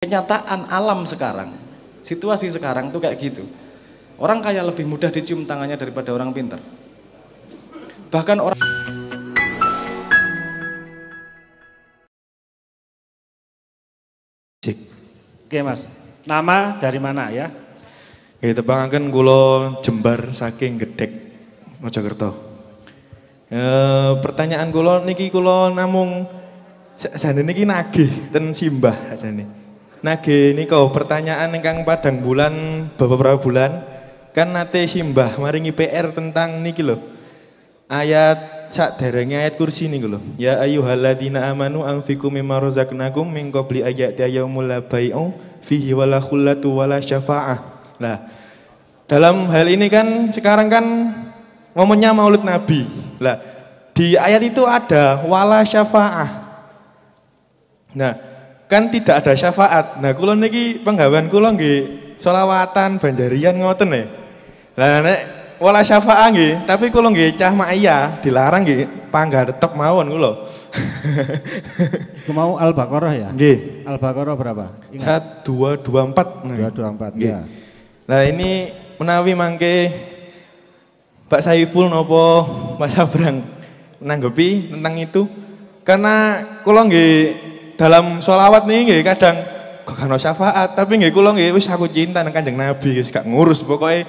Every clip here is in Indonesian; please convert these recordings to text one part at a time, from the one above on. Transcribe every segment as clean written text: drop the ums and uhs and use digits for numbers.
Kenyataan alam sekarang, situasi sekarang tuh kayak gitu. Orang kaya lebih mudah dicium tangannya daripada orang pintar. Bahkan orang Oke Mas, nama dari mana ya? Oke, tepangaken kula Jembar saking Gedhek Mojokerto. Pertanyaan kula niki kula namung sakjane niki nagih ten simbah sakjane. Nagih nika pertanyaan ingkang padang bulan beberapa bulan kan nate simbah maringi PR tentang niki lho. Ayat saderenge ayat kursi niku lho. Ya ayyuhalladzina amanu anfiqu mimma razaqnakum min qabli ayati yaumul la bai'u fihi wala khullatu wala syafa'ah. Nah, dalam hal ini kan sekarang kan momennya Maulid Nabi. Lah, di ayat itu ada wala syafa'ah. Nah, kan tidak ada syafaat. Nah, kula niki penggawean kula nggih selawatan banjarian ngoten nggih. Lah nek wala syafa'ah nggih, tapi kula nggih cah ma'iyah dilarang nggih pangga tetep mawon kula. Aku mau Al-Baqarah ya? Nggih. Al-Baqarah berapa? Ingat. 1224. 224 Nggih. ya. Nah, ini menawi mangke Pak Saiful nopo Mas Abrang menanggapi tentang itu karena kula nggih dalam sholawat nih nggih kadang kok ono syafaat tapi nggih kula nggih wis aku cinta nang Kanjeng Nabi wis gak ngurus pokoknya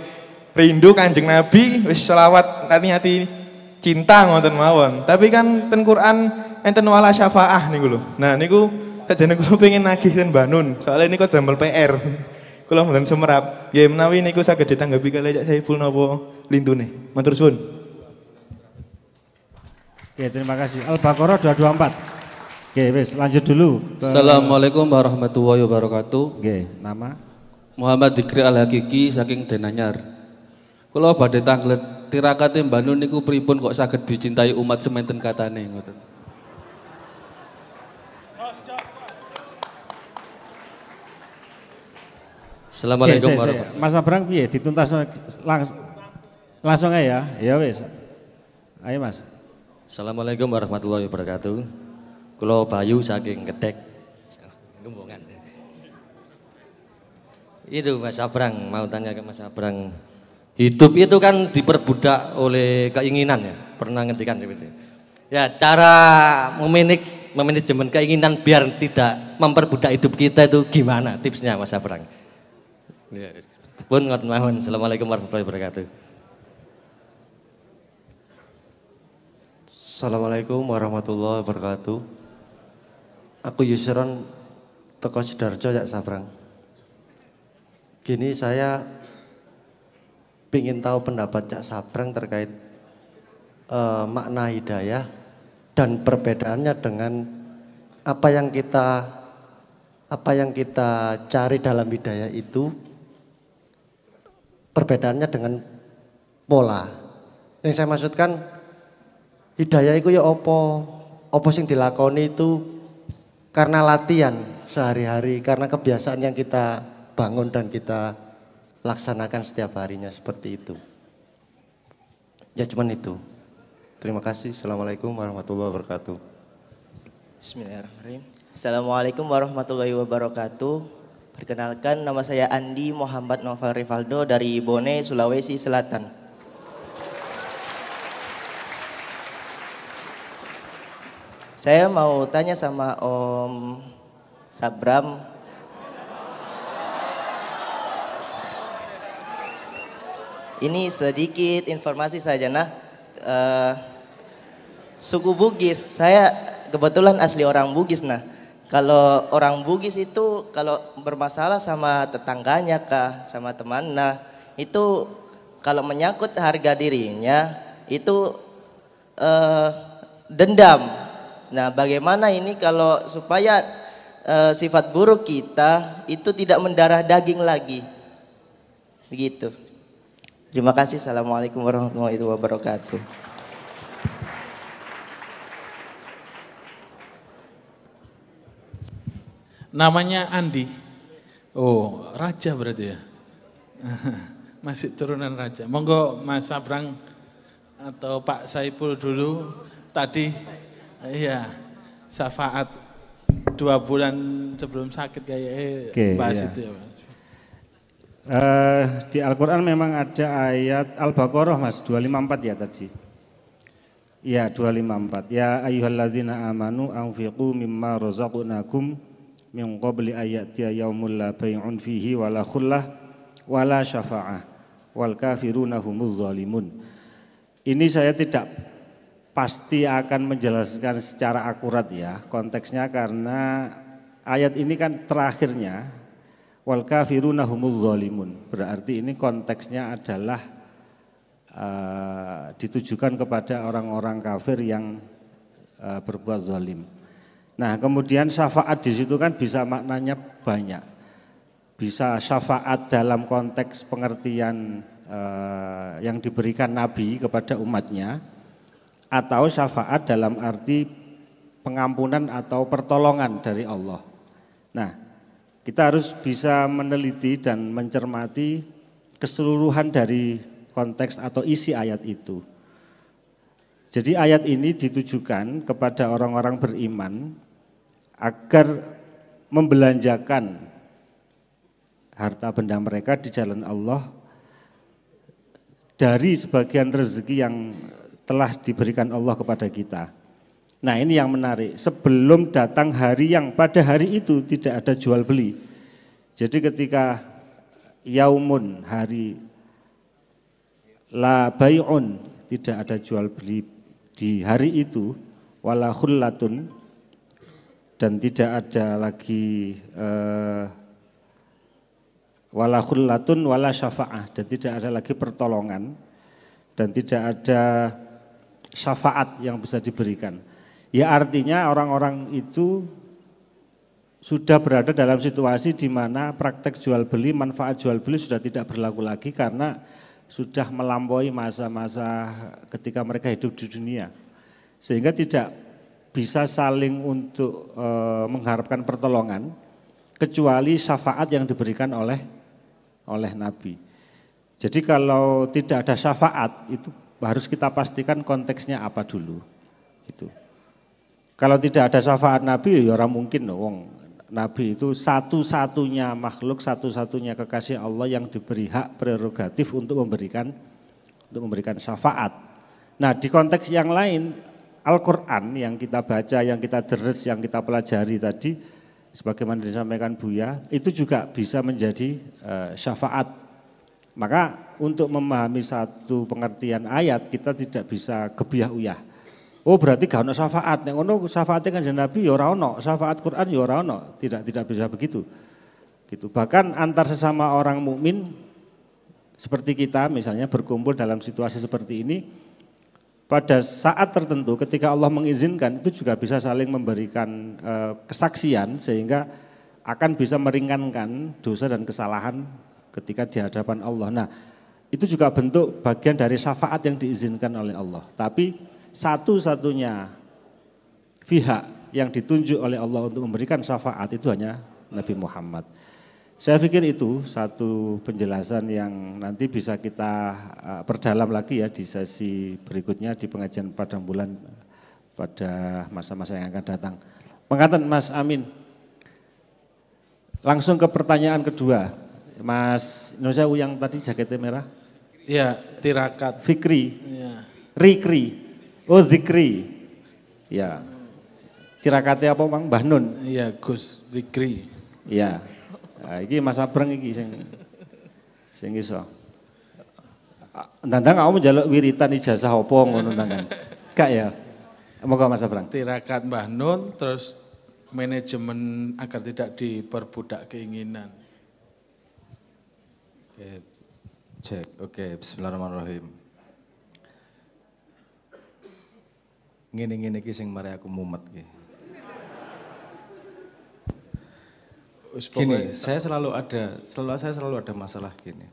rindu Kanjeng Nabi wis sholawat hati-hati cinta ngoten mawon tapi kan ten Quran enten wala syafaah niku lho. Nah niku sajane kula pengen nagih ten Banun soalnya niku damel PR. Kula mboten semerap. Nggih menawi niku saged ditanggapi kalih Cak Saiful napa lintune. Matur suwun. Oke, terima kasih. Al-Baqarah 224. Oke, wes lanjut dulu. Assalamualaikum warahmatullahi wabarakatuh. Oke, nama Muhammad Dikri Al-Hakiki saking Denanyar. Kula badhe tanglet tirakate Banun niku pripun kok saged dicintai umat sementen katane ngoten. Assalamualaikum warahmatullahi wabarakatuh. Mas Abrang piye dituntas langsung aja ya. Ya wes. Ayo Mas. Assalamualaikum warahmatullahi wabarakatuh. Kula Bayu saking Gedhek. Gembongan. Itu Mas Abrang, mau tanya ke Mas Abrang. Hidup itu kan diperbudak oleh keinginan ya. Pernah ngertikan seperti itu. Ya, cara manajemen keinginan biar tidak memperbudak hidup kita itu gimana tipsnya Mas Abrang? Ya. Pun ngoten mawon. Assalamualaikum warahmatullahi wabarakatuh. Assalamualaikum warahmatullahi wabarakatuh. Aku Yusron teko Sidoarjo Cak Sabrang. Gini saya ingin tahu pendapat Cak Sabrang terkait makna hidayah dan perbedaannya dengan apa yang kita cari dalam hidayah itu perbedaannya dengan pola. Yang saya maksudkan hidayah itu ya opo sing dilakoni itu karena latihan sehari-hari, karena kebiasaan yang kita bangun dan kita laksanakan setiap harinya seperti itu. Ya cuman itu. Terima kasih. Assalamualaikum warahmatullahi wabarakatuh. Bismillahirrahmanirrahim. Assalamualaikum warahmatullahi wabarakatuh. Perkenalkan, nama saya Andi Muhammad Noval Rivaldo dari Bone, Sulawesi Selatan. Saya mau tanya sama Om Sabram. Ini sedikit informasi saja nah. Suku Bugis, saya kebetulan asli orang Bugis nah. Kalau orang Bugis itu kalau bermasalah sama tetangganya kah, sama teman, nah itu kalau menyangkut harga dirinya itu dendam. Nah, bagaimana ini kalau supaya sifat buruk kita itu tidak mendarah daging lagi? Begitu. Terima kasih. Assalamualaikum warahmatullahi wabarakatuh. Namanya Andi. Oh, raja berarti ya. Masih turunan raja. Monggo Mas Abrang atau Pak Saiful dulu tadi. Iya, syafaat 2 bulan sebelum sakit kayak bahas iya. itu ya Mas. Di Al-Quran memang ada ayat Al-Baqarah Mas, 254 ya tadi. Ya 254. Ya ayyuhalladzina amanu anfiqu mimma razaqnakum min qabli ayatiya yaumul la bai'un fihi wala khullah wala syafa'ah wal kafiruna humuz zalimun. Ini saya tidak pasti akan menjelaskan secara akurat ya konteksnya, karena ayat ini kan terakhirnya wal kafiruna humuz zalimun, berarti ini konteksnya adalah ditujukan kepada orang-orang kafir yang berbuat zalim. Nah kemudian syafaat di situ kan bisa maknanya banyak, bisa syafaat dalam konteks pengertian yang diberikan Nabi kepada umatnya, atau syafaat dalam arti pengampunan atau pertolongan dari Allah. Nah, kita harus bisa meneliti dan mencermati keseluruhan dari konteks atau isi ayat itu. Jadi ayat ini ditujukan kepada orang-orang beriman agar membelanjakan harta benda mereka di jalan Allah dari sebagian rezeki yang telah diberikan Allah kepada kita. Nah ini yang menarik, sebelum datang hari yang pada hari itu tidak ada jual beli. Jadi ketika yaumun, hari la bai'un, tidak ada jual beli di hari itu, wala khullatun, dan tidak ada lagi wala khullatun wala syafa'ah, dan tidak ada lagi pertolongan, dan tidak ada syafaat yang bisa diberikan. Ya artinya orang-orang itu sudah berada dalam situasi di mana praktek jual beli, manfaat jual beli sudah tidak berlaku lagi karena sudah melampaui masa-masa ketika mereka hidup di dunia. Sehingga tidak bisa saling untuk mengharapkan pertolongan kecuali syafaat yang diberikan oleh Nabi. Jadi kalau tidak ada syafaat itu harus kita pastikan konteksnya apa dulu. Gitu. Kalau tidak ada syafaat Nabi ya orang mungkin wong Nabi itu satu-satunya makhluk, satu-satunya kekasih Allah yang diberi hak prerogatif untuk memberikan syafaat. Nah di konteks yang lain Al-Quran yang kita baca, yang kita deres, yang kita pelajari tadi sebagaimana disampaikan Buya itu juga bisa menjadi syafaat. Maka untuk memahami satu pengertian ayat kita tidak bisa gebiah-uyah. Oh berarti gak ono syafaat, nek ono syafaatnya kan Nabi ya ora ono, syafaat Quran ya ora ono, tidak bisa begitu. Gitu. Bahkan antar sesama orang mukmin seperti kita misalnya berkumpul dalam situasi seperti ini, pada saat tertentu ketika Allah mengizinkan itu juga bisa saling memberikan kesaksian sehingga akan bisa meringankan dosa dan kesalahan ketika di hadapan Allah. Nah itu juga bentuk bagian dari syafaat yang diizinkan oleh Allah. Tapi satu-satunya pihak yang ditunjuk oleh Allah untuk memberikan syafaat itu hanya Nabi Muhammad. Saya pikir itu satu penjelasan yang nanti bisa kita perdalam lagi ya di sesi berikutnya di pengajian Padang Bulan pada masa-masa yang akan datang. Pengantin Mas Amin. Langsung ke pertanyaan kedua. Mas Indonesia yang tadi jaketnya merah. Iya, Tirakat. Fikri. Iya. Rikri. Oh Zikri. Ya. Tirakatnya apa Bang? Mbah Nun. Iya, Gus Zikri. Iya. Nah, iki Mas Abreng iki sing iso. Ndang kamu njaluk wiritan ijazah apa ngono ndang. Kak ya. Moga Mas Abreng. Tirakat Mbah Nun, terus manajemen agar tidak diperbudak keinginan. Oke, bismillahirrahmanirrahim. Ngene-ngene iki sing mari aku mumet iki. Gini, saya selalu ada masalah gini.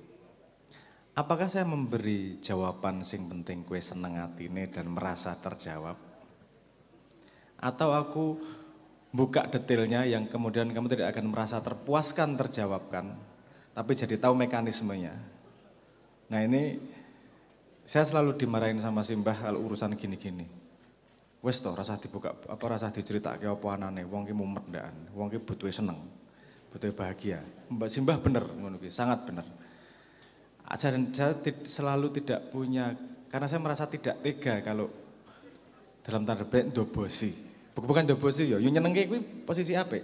Apakah saya memberi jawaban sing penting kue seneng atine dan merasa terjawab? Atau aku buka detailnya yang kemudian kamu tidak akan merasa terpuaskan terjawabkan, tapi jadi tahu mekanismenya. Nah ini saya selalu dimarahin sama Simbah kalau urusan gini-gini. Wes to rasa dibuka apa rasa diceritake apa anane, wong ki mumet ndak, wong ki butuhe seneng, butuhe bahagia. Mbak Simbah bener ngono ki, sangat bener. Saya selalu tidak punya, karena saya merasa tidak tega kalau dalam tanda petik ndobosi. Bukan ndobosi ya, yo nyenengke kuwi posisi apik.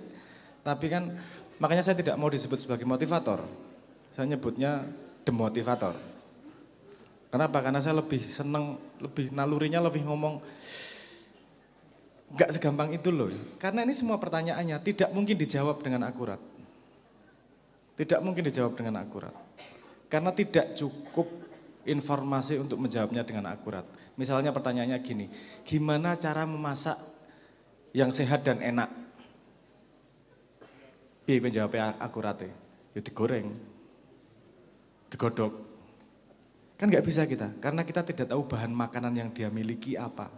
Tapi kan makanya saya tidak mau disebut sebagai motivator. Saya nyebutnya demotivator. Kenapa? Karena saya lebih seneng, lebih nalurinya lebih ngomong enggak segampang itu loh. Karena ini semua pertanyaannya tidak mungkin dijawab dengan akurat. Tidak mungkin dijawab dengan akurat. Karena tidak cukup informasi untuk menjawabnya dengan akurat. Misalnya pertanyaannya gini, gimana cara memasak yang sehat dan enak? Piye menjawabnya akuratnya? Ya digoreng, digodok. Kan nggak bisa kita, karena kita tidak tahu bahan makanan yang dia miliki apa.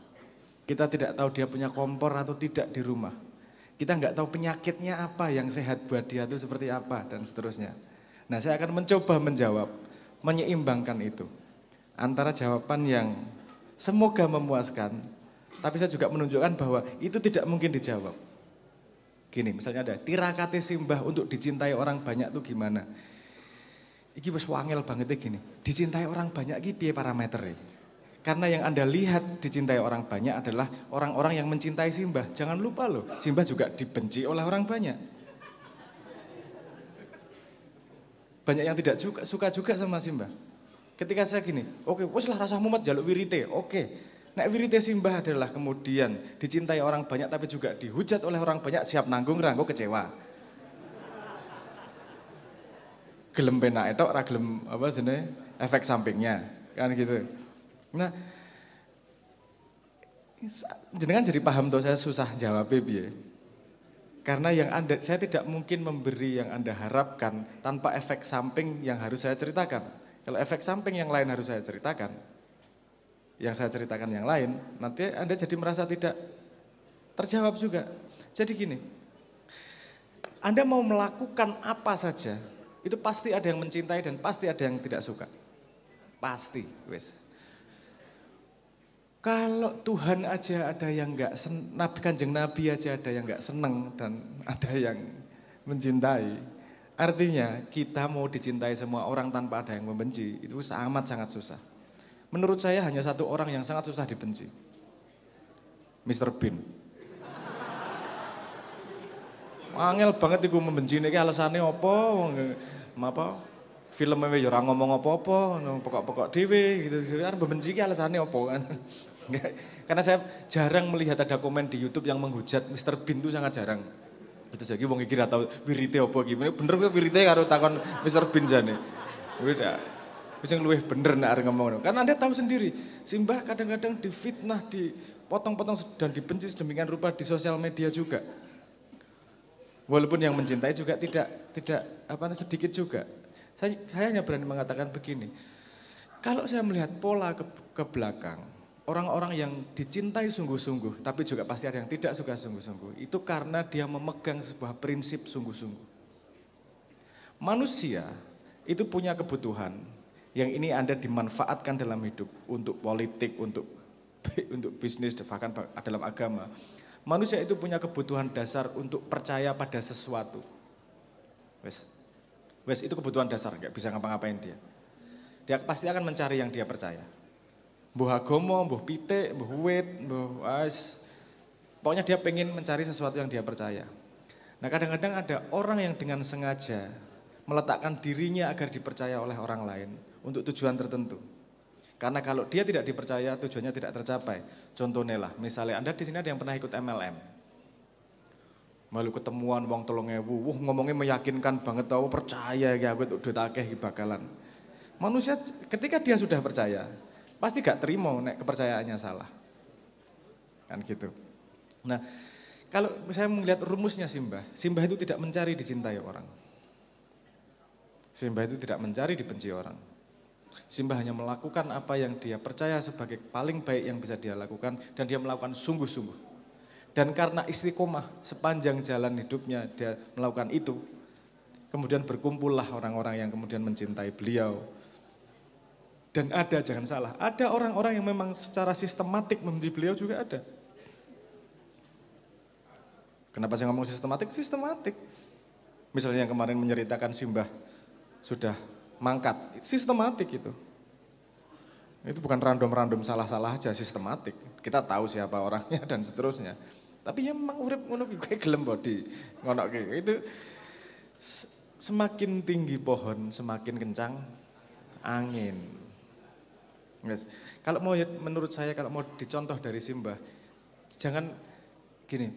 Kita tidak tahu dia punya kompor atau tidak di rumah. Kita nggak tahu penyakitnya apa yang sehat buat dia itu seperti apa dan seterusnya. Nah saya akan mencoba menjawab, menyeimbangkan itu. Antara jawaban yang semoga memuaskan, tapi saya juga menunjukkan bahwa itu tidak mungkin dijawab. Gini misalnya ada, tirakate Simbah untuk dicintai orang banyak itu gimana? Iki wis wangel banget gini, dicintai orang banyak iki piye parameternya? Karena yang Anda lihat dicintai orang banyak adalah orang-orang yang mencintai Simbah. Jangan lupa loh, Simbah juga dibenci oleh orang banyak. Banyak yang tidak suka juga sama Simbah. Ketika saya gini, oke, wis lah rasa mumet jaluk wirite, oke. Nek wirite Simbah adalah kemudian dicintai orang banyak tapi juga dihujat oleh orang banyak, siap nanggung ra engko kecewa. Gelem penak etok ora gelem apa jenenge efek sampingnya, kan gitu. Nah, jenengan jadi paham toh saya susah jawab piye. Karena yang saya tidak mungkin memberi yang Anda harapkan tanpa efek samping yang harus saya ceritakan. Kalau efek samping yang lain harus saya ceritakan, yang saya ceritakan yang lain, nanti Anda jadi merasa tidak terjawab juga. Jadi gini, Anda mau melakukan apa saja, itu pasti ada yang mencintai dan pasti ada yang tidak suka. Pasti, wes. Kalau Tuhan aja ada yang enggak Kanjeng Nabi aja ada yang enggak seneng dan ada yang mencintai. Artinya kita mau dicintai semua orang tanpa ada yang membenci, itu sangat susah. Menurut saya hanya satu orang yang sangat susah dibenci. Mr. Bean. Angel banget iku membenci niki alasane apa? Apa? Filmnya ya ora ngomong apa-apa, pokok-pokok dhewe gitu. Kan membenci ki alasane apa kan? Karena saya jarang melihat ada komen di YouTube yang menghujat Mr. Bean itu sangat jarang. Itu lagi wong iki ra tau wirite apa iki. Bener kok wirite karo takon Mr. Bean jane. Beda. Wis sing luwih bener nek arep ngomong. Karena Anda tahu sendiri, Simbah kadang-kadang difitnah, dipotong-potong dan dibenci sedemikian rupa di sosial media juga. Walaupun yang mencintai juga tidak sedikit juga. Saya hanya berani mengatakan begini. Kalau saya melihat pola ke belakang, orang-orang yang dicintai sungguh-sungguh, tapi juga pasti ada yang tidak suka sungguh-sungguh. Itu karena dia memegang sebuah prinsip sungguh-sungguh. Manusia itu punya kebutuhan yang ini Anda dimanfaatkan dalam hidup untuk politik, untuk bisnis, bahkan dalam agama. Manusia itu punya kebutuhan dasar untuk percaya pada sesuatu. Wes itu kebutuhan dasar, nggak bisa ngapa-ngapain dia. Dia pasti akan mencari yang dia percaya. Mbuh agama, mbuh pitik, mbuh wit, mbuh wis. Pokoknya dia pengen mencari sesuatu yang dia percaya. Nah kadang-kadang ada orang yang dengan sengaja meletakkan dirinya agar dipercaya oleh orang lain untuk tujuan tertentu. Karena kalau dia tidak dipercaya, tujuannya tidak tercapai. Contohnya lah, misalnya Anda di sini ada yang pernah ikut MLM. Malu ketemuan wong 3.000, ngomongnya meyakinkan banget, tahu percaya ya aku duit akeh bakalan. Manusia ketika dia sudah percaya, pasti gak terima nek kepercayaannya salah. Kan gitu. Nah, kalau saya melihat rumusnya Simbah itu tidak mencari dicintai orang. Simbah itu tidak mencari dibenci orang. Simbah hanya melakukan apa yang dia percaya sebagai paling baik yang bisa dia lakukan dan dia melakukan sungguh-sungguh. Dan karena istiqomah sepanjang jalan hidupnya dia melakukan itu, kemudian berkumpullah orang-orang yang kemudian mencintai beliau. Dan ada, jangan salah, ada orang-orang yang memang secara sistematik membenci beliau juga ada. Kenapa saya ngomong sistematik? Sistematik. Misalnya yang kemarin menceritakan Simbah sudah mangkat, itu sistematik itu. Itu bukan random-random salah-salah aja, sistematik. Kita tahu siapa orangnya dan seterusnya. Tapi ya memang urip ngono kuwi gelem bodi ngono itu semakin tinggi pohon, semakin kencang angin. Yes. Kalau mau menurut saya kalau mau dicontoh dari Simbah, jangan gini.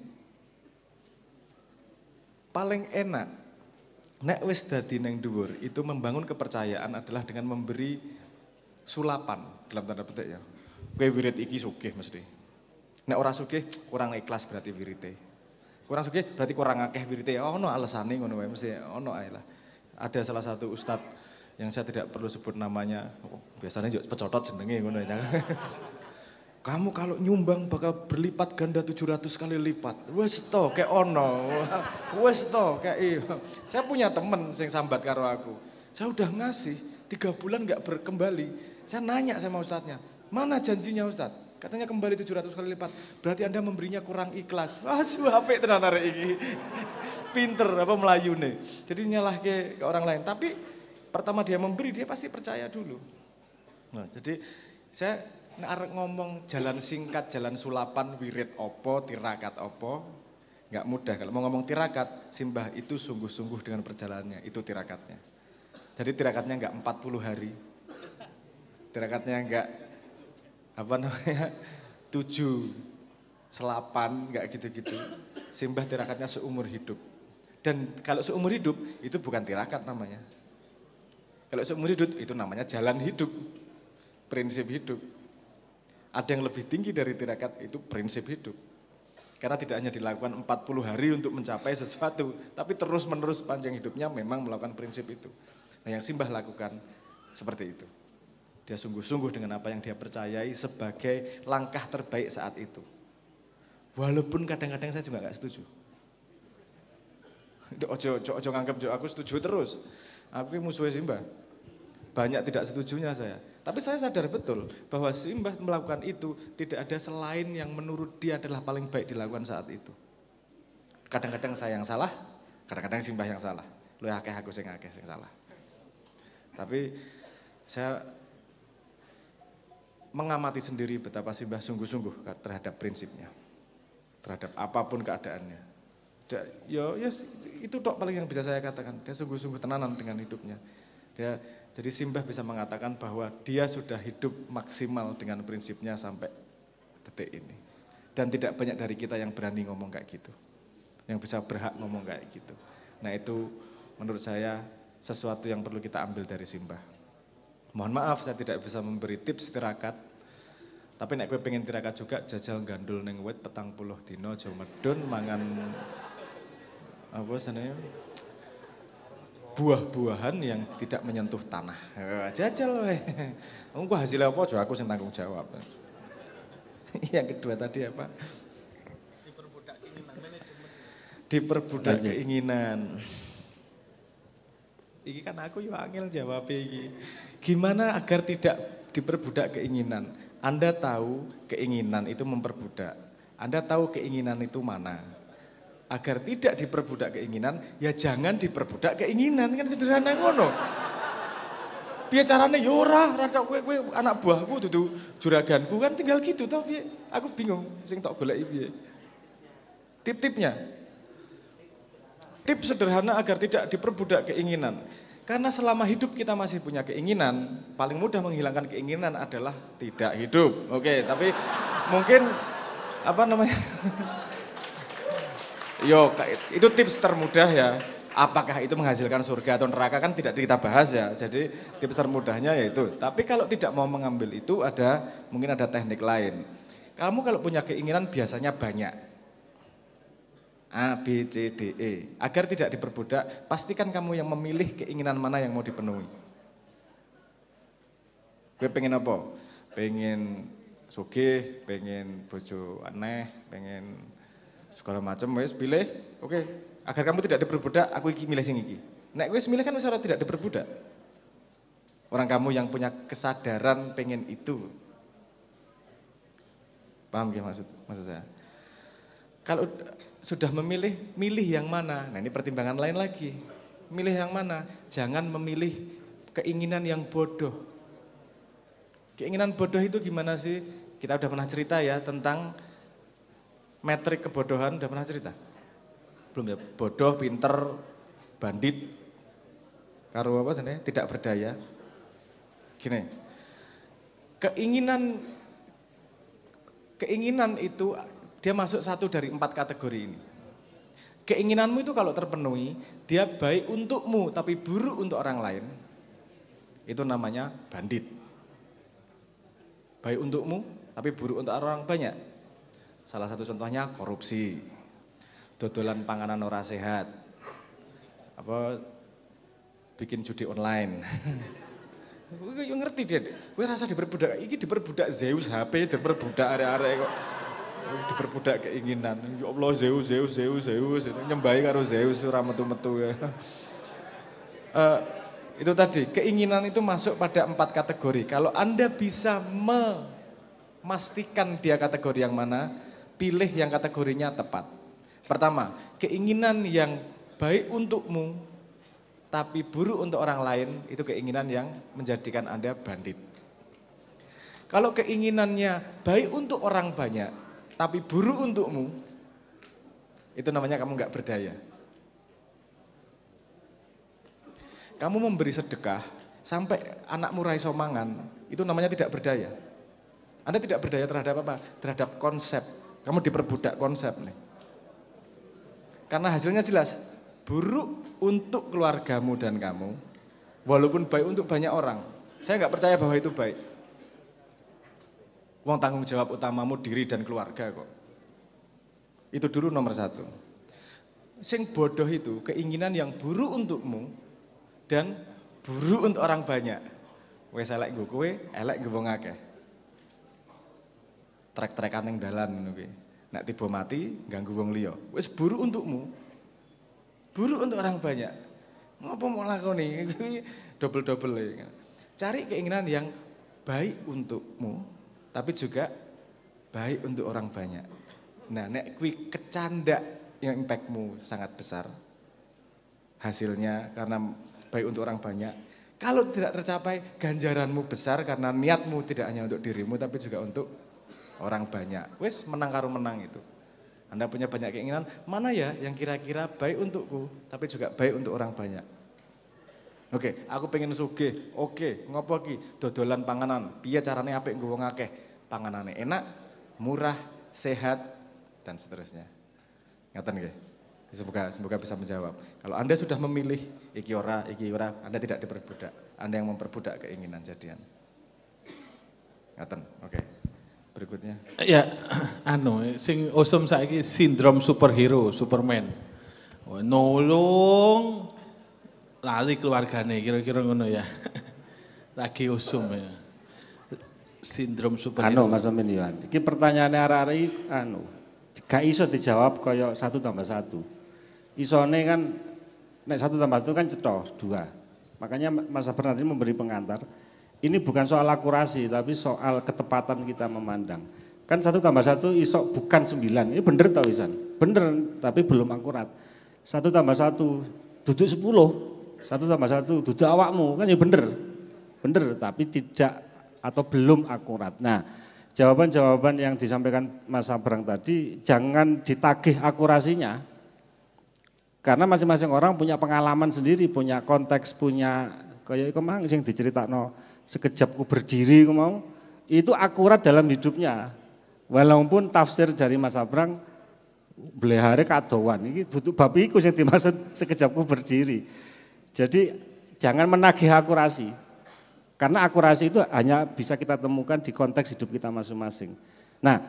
Paling enak nek wis dadi neng dhuwur itu membangun kepercayaan adalah dengan memberi sulapan dalam tanda petik ya. Kowe wirid iki sugih mesti. Nek ora sugih kurang ikhlas berarti wirite. Kurang sugih berarti kurang akeh wirite. Ono alesane ngono wae mesti ono ae lah. Ada salah satu ustadz yang saya tidak perlu sebut namanya, biasanya juga pecotot jenenge ngono ya. Kamu kalau nyumbang bakal berlipat ganda 700 kali lipat. Wes to kayak ono. Wes to kayak iya. Saya punya temen sing sambat karo aku. Saya udah ngasih 3 bulan nggak berkembali. Saya nanya sama ustadznya, mana janjinya ustadz? Katanya kembali 700 kali lipat. Berarti Anda memberinya kurang ikhlas. Wah, apik tenan arek iki. Pinter apa melayune. Jadi nyalahke ke orang lain. Tapi pertama dia memberi, dia pasti percaya dulu. Nah, jadi saya arek ngomong jalan singkat, jalan sulapan, wirid opo, tirakat opo. Nggak mudah. Kalau mau ngomong tirakat, Simbah itu sungguh-sungguh dengan perjalanannya. Itu tirakatnya. Jadi tirakatnya nggak 40 hari. Tirakatnya nggak apa namanya 7 selapan nggak gitu-gitu. Simbah tirakatnya seumur hidup. Dan kalau seumur hidup itu bukan tirakat namanya. Kalau seumur hidup itu namanya jalan hidup, prinsip hidup. Ada yang lebih tinggi dari tirakat itu prinsip hidup. Karena tidak hanya dilakukan 40 hari untuk mencapai sesuatu, tapi terus-menerus panjang hidupnya memang melakukan prinsip itu. Nah yang Simbah lakukan seperti itu. Dia sungguh-sungguh dengan apa yang dia percayai sebagai langkah terbaik saat itu. Walaupun kadang-kadang saya juga nggak setuju. Ojo nganggap aku setuju terus. Aku musuhnya Simbah. Banyak tidak setujunya saya. Tapi saya sadar betul bahwa Simbah melakukan itu tidak ada selain yang menurut dia adalah paling baik dilakukan saat itu. Kadang-kadang saya yang salah, kadang-kadang Simbah yang salah. Lu akeh aku sing salah. Tapi saya mengamati sendiri betapa Simbah sungguh-sungguh terhadap prinsipnya. Terhadap apapun keadaannya. Ya itu tok paling yang bisa saya katakan. Dia sungguh-sungguh tenanan dengan hidupnya. Jadi Simbah bisa mengatakan bahwa dia sudah hidup maksimal dengan prinsipnya sampai detik ini. Dan tidak banyak dari kita yang berani ngomong kayak gitu. Yang bisa berhak ngomong kayak gitu. Nah itu menurut saya sesuatu yang perlu kita ambil dari Simbah. Mohon maaf saya tidak bisa memberi tips tirakat. Tapi nek kowe pengen tirakat juga jajal gandul ning wit 40 dina aja medun mangan apa senenge buah-buahan yang tidak menyentuh tanah. Jajal wae. Engko hasilnya apa aja aku sing tanggung jawab. Yang kedua tadi apa? Diperbudak keinginan manajemen. Diperbudak keinginan. Iki kan aku yo angel jawab iki. Gimana agar tidak diperbudak keinginan? Anda tahu keinginan itu memperbudak. Anda tahu keinginan itu mana. Agar tidak diperbudak keinginan, ya jangan diperbudak keinginan. Kan sederhana ngono. Piye carane ya ora, rada kowe anak buahku dudu juraganku kan tinggal gitu toh piye. Aku bingung sing tok goleki piye. Tip-tipnya. Tip sederhana agar tidak diperbudak keinginan. Karena selama hidup kita masih punya keinginan, paling mudah menghilangkan keinginan adalah tidak hidup. Oke, tapi mungkin apa namanya? Yo, itu tips termudah ya. Apakah itu menghasilkan surga atau neraka kan tidak kita bahas ya. Jadi tips termudahnya yaitu. Tapi kalau tidak mau mengambil itu mungkin ada teknik lain. Kamu kalau punya keinginan biasanya banyak. A, B, C, D, E. Agar tidak diperbudak, pastikan kamu yang memilih keinginan mana yang mau dipenuhi. Gue pengen apa? Pengen sugih, pengen bojo aneh, pengen segala macam, wes pilih. Oke, agar kamu tidak diperbudak, aku iki milih sing iki. Nek wes milih kan wis ora tidak diperbudak. Orang kamu yang punya kesadaran pengen itu. Paham ya maksud saya? Kalau sudah memilih, milih yang mana? Nah ini pertimbangan lain lagi. Milih yang mana? Jangan memilih keinginan yang bodoh. Keinginan bodoh itu gimana sih? Kita udah pernah cerita ya tentang metrik kebodohan, udah pernah cerita? Belum ya? Bodoh, pinter, bandit, karo apa sebenarnya? Tidak berdaya. Gini, keinginan itu dia masuk satu dari 4 kategori ini. Keinginanmu itu kalau terpenuhi, dia baik untukmu tapi buruk untuk orang lain. Itu namanya bandit. Baik untukmu tapi buruk untuk orang banyak. Salah satu contohnya korupsi. Dodolan panganan ora sehat. Apa bikin judi online. Gue ngerti dia. Gue rasa diperbudak. Iki diperbudak Zeus HP, diperbudak area-area kok. Diperbudak keinginan. Ya Allah Zeus. Nyembahi karo Zeus ora metu-metu ya. Itu tadi, keinginan itu masuk pada 4 kategori. Kalau Anda bisa memastikan dia kategori yang mana, pilih yang kategorinya tepat. Pertama, keinginan yang baik untukmu, tapi buruk untuk orang lain, itu keinginan yang menjadikan Anda bandit. Kalau keinginannya baik untuk orang banyak, tapi buruk untukmu, itu namanya kamu nggak berdaya. Kamu memberi sedekah sampai anakmu raiso mangan, itu namanya tidak berdaya. Anda tidak berdaya terhadap apa? Terhadap konsep. Kamu diperbudak konsep nih. Karena hasilnya jelas, buruk untuk keluargamu dan kamu, walaupun baik untuk banyak orang. Saya nggak percaya bahwa itu baik. Wong tanggung jawab utamamu diri dan keluarga kok. Itu dulu nomor 1. Sing bodoh itu keinginan yang buruk untukmu dan buruk untuk orang banyak. Wes elek nggo kowe, elek nggo wong akeh. Trek-trekan ning dalan ngono kuwi. Nek tiba mati ganggu wong liya. Wis buruk untukmu. Buruk untuk orang banyak. Ngopo mau lakoni? Kuwi double-double. Cari keinginan yang baik untukmu, tapi juga baik untuk orang banyak. Nah, nek kuwi kecanda yang impactmu sangat besar. Hasilnya karena baik untuk orang banyak. Kalau tidak tercapai, ganjaranmu besar karena niatmu tidak hanya untuk dirimu tapi juga untuk orang banyak. Wes menang karo menang itu. Anda punya banyak keinginan, mana ya yang kira-kira baik untukku tapi juga baik untuk orang banyak. Oke, aku pengen sugih. Oke, ngopo iki? Dodolan panganan. Piye carane apik nggo wong akeh? Panganane enak, murah, sehat dan seterusnya. Ngaten nggih? Semoga bisa menjawab. Kalau Anda sudah memilih iki ora, Anda tidak diperbudak. Anda yang memperbudak keinginan jadian. Ngaten. Oke. Berikutnya. Ya, sing usum saiki sindrom superhero, Superman. Nolong lali keluargane kira-kira ngono ya. Lagi usum ya. Sindrom superhero. Mas Amin Yohan. Iki pertanyaane arek-arek gak iso dijawab kaya 1+1. Isone kan nek 1+1 kan cetha 2. Makanya Mas Sabar nanti memberi pengantar. Ini bukan soal akurasi tapi soal ketepatan kita memandang. Kan 1+1 iso bukan 9. Ini bener tau Isan? Bener tapi belum akurat. 1+1 duduk 10. 1+1 duduk awakmu kan ya bener. Bener tapi tidak atau belum akurat. Nah, jawaban-jawaban yang disampaikan Mas Sabrang tadi jangan ditagih akurasinya. Karena masing-masing orang punya pengalaman sendiri, punya konteks, punya kayak iku mang sing diceritakno sekejap ku berdiri ku mau, itu akurat dalam hidupnya. Walaupun tafsir dari Mas Sabrang belehare kadowan iki dudu bab iku sing dimaksud sekejap ku berdiri. Jadi jangan menagih akurasi. Karena akurasi itu hanya bisa kita temukan di konteks hidup kita masing-masing. Nah,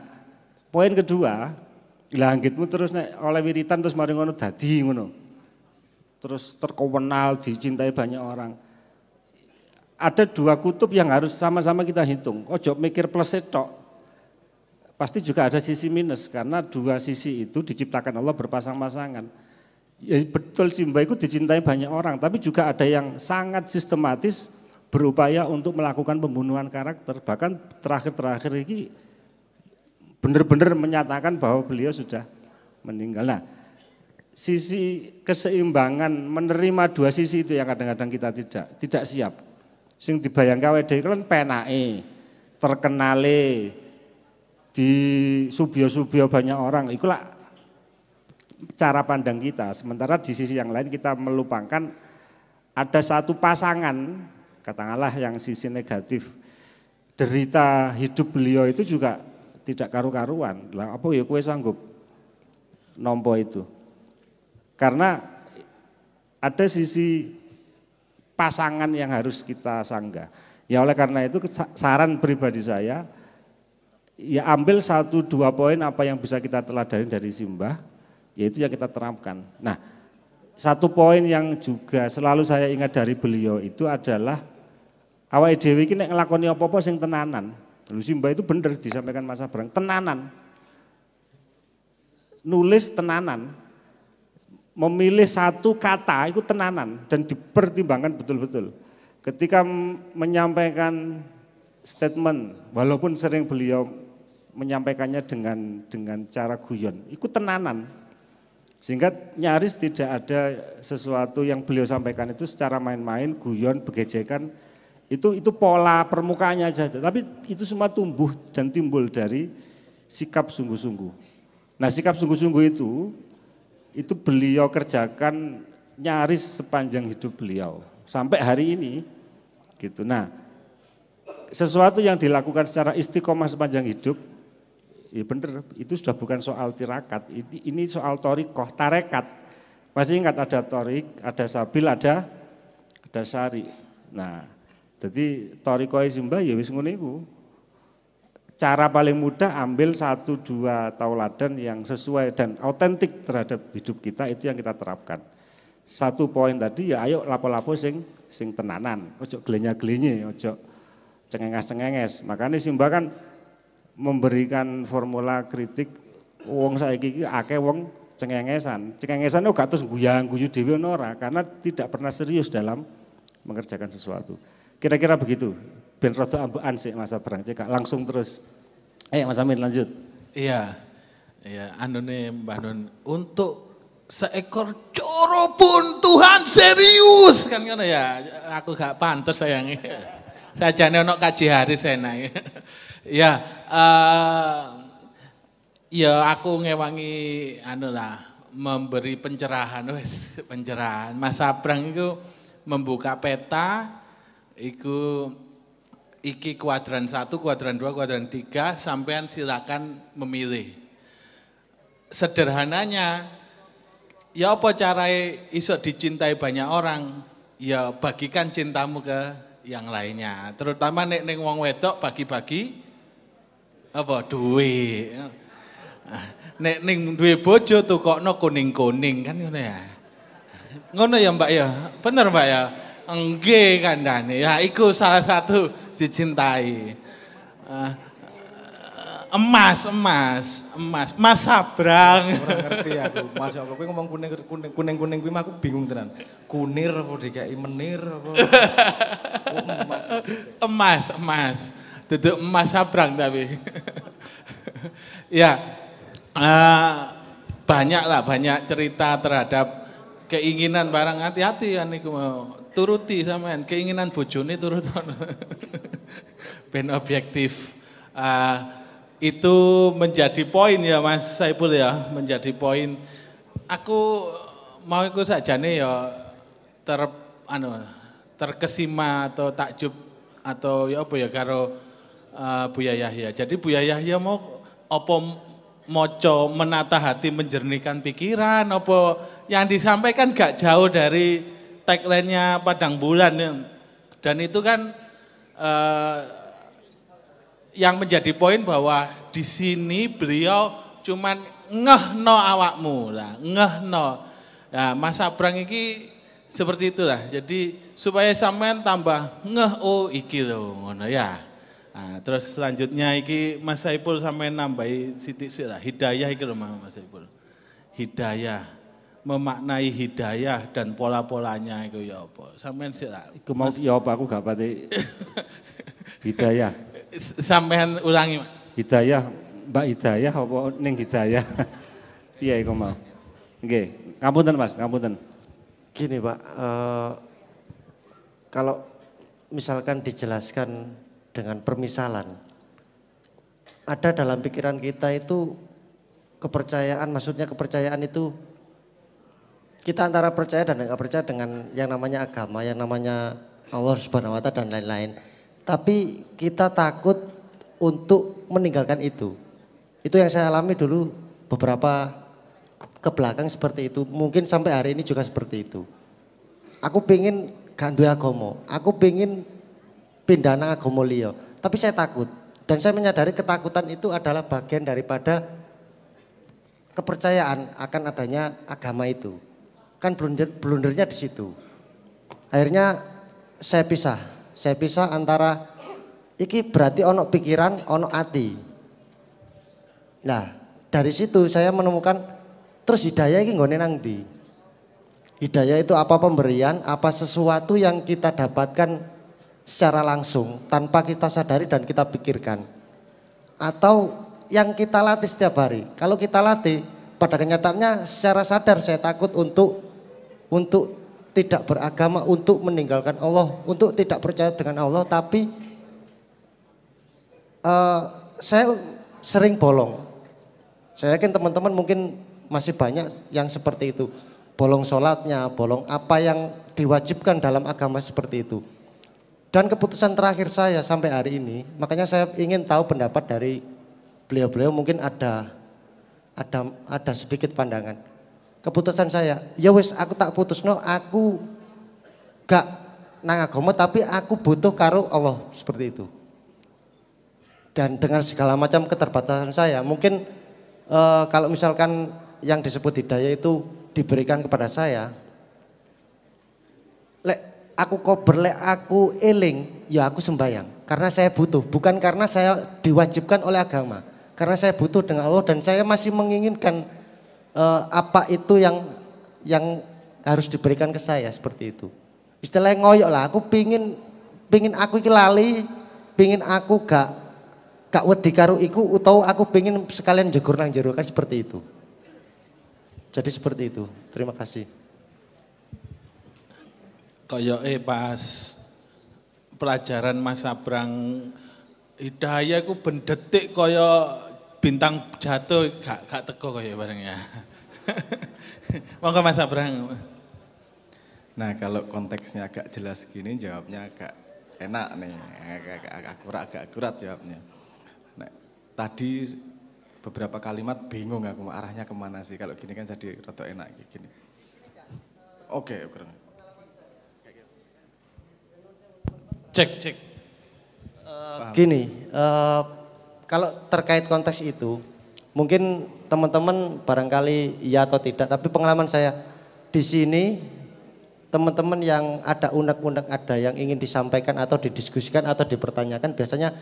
poin kedua, langgitmu terus nek oleh wiritan terus mari ngono dadi ngono. Terus terkenal, dicintai banyak orang. Ada 2 kutub yang harus sama-sama kita hitung. Ojo mikir plus tok. Pasti juga ada sisi minus karena 2 sisi itu diciptakan Allah berpasang-pasangan. Ya betul sih Mbak itu dicintai banyak orang, tapi juga ada yang sangat sistematis berupaya untuk melakukan pembunuhan karakter. Bahkan terakhir-terakhir ini benar-benar menyatakan bahwa beliau sudah meninggal. Nah, sisi keseimbangan menerima dua sisi itu yang kadang-kadang kita tidak siap. Sing dibayangkan awake dhewe kan penake, terkenale di subyo-subyo banyak orang. Itulah cara pandang kita. Sementara di sisi yang lain kita melupakan ada satu pasangan, katakanlah yang sisi negatif. Derita hidup beliau itu juga tidak karu-karuan. Lah apa ya kowe sanggup nompo itu? Karena ada sisi pasangan yang harus kita sanggah. Ya oleh karena itu saran pribadi saya, ya ambil 1-2 poin apa yang bisa kita teladani dari Simbah, yaitu yang kita terapkan. Nah, satu poin yang juga selalu saya ingat dari beliau itu adalah awake dhewe iki nek nglakoni apa-apa sing tenanan. Lho Simbah itu bener disampaikan Mas Abrang, tenanan. Nulis tenanan. Memilih satu kata itu tenanan dan dipertimbangkan betul-betul. Ketika menyampaikan statement, walaupun sering beliau menyampaikannya dengan cara guyon, itu tenanan. Sehingga nyaris tidak ada sesuatu yang beliau sampaikan itu secara main-main, guyon, begejekan, itu pola permukaannya saja. Tapi itu semua tumbuh dan timbul dari sikap sungguh-sungguh. Nah sikap sungguh-sungguh itu beliau kerjakan nyaris sepanjang hidup beliau sampai hari ini gitu. Nah, sesuatu yang dilakukan secara istiqomah sepanjang hidup, ya bener, itu sudah bukan soal tirakat, ini soal torikoh, tarekat. Masih ingat ada torik, ada sabil, ada syari. Nah, jadi torikoh Simbah ya wis ngono iku. Cara paling mudah ambil 1-2 tauladan yang sesuai dan autentik terhadap hidup kita, itu yang kita terapkan. Satu poin tadi ya ayo lapo-lapo sing tenanan, ojo glenya-glenye, ojo cengenges-cengenges. Makanya Simbah kan memberikan formula kritik wong saiki iki akeh wong cengengesan. Cengengesan kok gak terus guyang-guyu dhewe ora karena tidak pernah serius dalam mengerjakan sesuatu. Kira-kira begitu. Ben rada ambekan sih Mas Abrang, cekak langsung terus. Ayo Mas Amin lanjut. Iya, anune Mbah Nun, untuk seekor coro pun Tuhan serius kan ngono ya. Aku gak pantes sayangi. Sajane ono kaji hari senai. Ya, ya aku ngewangi memberi pencerahan, pencerahan. Mas Abrang itu membuka peta, iki kuadran 1, kuadran 2, kuadran 3, sampean silakan memilih. Sederhananya, ya apa cara iso dicintai banyak orang? Ya bagikan cintamu ke yang lainnya. Terutama nek wong wedok bagi-bagi apa duwe. Nek ning duwe bojo tukokno kuning-kuning kan ngono ya. Ngono ya Mbak ya. Bener Mbak ya? Nggih kandhane. Ya iku salah satu dicintai. Emas. Mas Abrang. Ora ngerti aku. Mas apa kowe ngomong kuning kuwi aku bingung tenan. Kunir apa DKI menir apa? Emas. Duduk Mas Abrang tapi. Ya. Banyak cerita terhadap keinginan barang hati-hati ya niku turuti sampean keinginan bojone turut. Ben objektif. Itu menjadi poin ya Mas Saipul ya, menjadi poin. Aku mau ikut sajane ya terkesima atau takjub atau ya apa ya karo Buya Yahya. Jadi Buya Yahya mau apa moco menata hati menjernihkan pikiran apa yang disampaikan gak jauh dari tagline-nya Padang Bulan ya. Dan itu kan yang menjadi poin bahwa di sini beliau cuman ngehno awakmu lah, ngehno. Nah, Mas Abrang iki seperti itulah. Jadi supaya sampean tambah ngeh oh iki lho ngono ya. Nah, terus selanjutnya iki Mas Saipul sampean nambahi sithik lah hidayah iki lho Mas Saipul. Hidayah, memaknai hidayah dan pola-polanya itu ya apa. Sampean sik lah. Iku mau ya apa aku gak pati hidayah. Sampean ulangi. Hidayah, Mbak Hidayah apa ning Hidayah? Iya, iku mau. Nggih, ngapunten Mas, ngapunten. Gini Pak, kalau misalkan dijelaskan dengan permisalan, ada dalam pikiran kita itu kepercayaan, maksudnya kepercayaan itu kita antara percaya dan nggak percaya dengan yang namanya agama, yang namanya Allah Subhanahu wa Ta'ala dan lain-lain. Tapi kita takut untuk meninggalkan itu. Itu yang saya alami dulu beberapa ke belakang seperti itu. Mungkin sampai hari ini juga seperti itu. Aku pengen gak duwe agama, aku pengen pindah nang agama liya. Tapi saya takut. Dan saya menyadari ketakutan itu adalah bagian daripada kepercayaan akan adanya agama itu. Kan blundernya di situ. Akhirnya saya pisah antara iki berarti ono pikiran, ono hati. Nah, dari situ saya menemukan terus hidayah iki nggone nang ndi? Hidayah itu apa pemberian, apa sesuatu yang kita dapatkan secara langsung tanpa kita sadari dan kita pikirkan. Atau yang kita latih setiap hari. Kalau kita latih, pada kenyataannya secara sadar saya takut untuk tidak beragama, untuk meninggalkan Allah, untuk tidak percaya dengan Allah, tapi saya sering bolong. Saya yakin teman-teman mungkin masih banyak yang seperti itu. Bolong sholatnya, bolong apa yang diwajibkan dalam agama seperti itu. Dan keputusan terakhir saya sampai hari ini, makanya saya ingin tahu pendapat dari beliau-beliau, mungkin ada sedikit pandangan. Keputusan saya, ya wis aku tak putusno, aku gak nang agama tapi aku butuh karo Allah, seperti itu. Dan dengan segala macam keterbatasan saya, mungkin kalau misalkan yang disebut hidayah itu diberikan kepada saya, lek aku kober, lek aku eling, ya aku sembahyang. Karena saya butuh, bukan karena saya diwajibkan oleh agama. Karena saya butuh dengan Allah dan saya masih menginginkan apa itu yang harus diberikan ke saya, seperti itu. Istilahnya ngoyok lah, aku pingin aku iki lali, pingin aku gak wedi karo iku, utawa aku pingin sekalian jegur nang jero, kan seperti itu. Jadi seperti itu. Terima kasih. Koyoke pas pelajaran Mas Abrang hidayah ku ben detik kaya bintang jatuh gak teko kaya bareng ya. Monggo Mas Abrang. Nah, kalau konteksnya agak jelas gini jawabnya agak enak nih, agak akurat jawabnya. Nah, tadi beberapa kalimat bingung aku arahnya kemana sih, kalau gini kan jadi rada enak gini. Oke. Cek. Gini, kalau terkait konteks itu, mungkin teman-teman barangkali iya atau tidak, tapi pengalaman saya di sini, teman-teman yang ada unek-unek, ada yang ingin disampaikan atau didiskusikan atau dipertanyakan, biasanya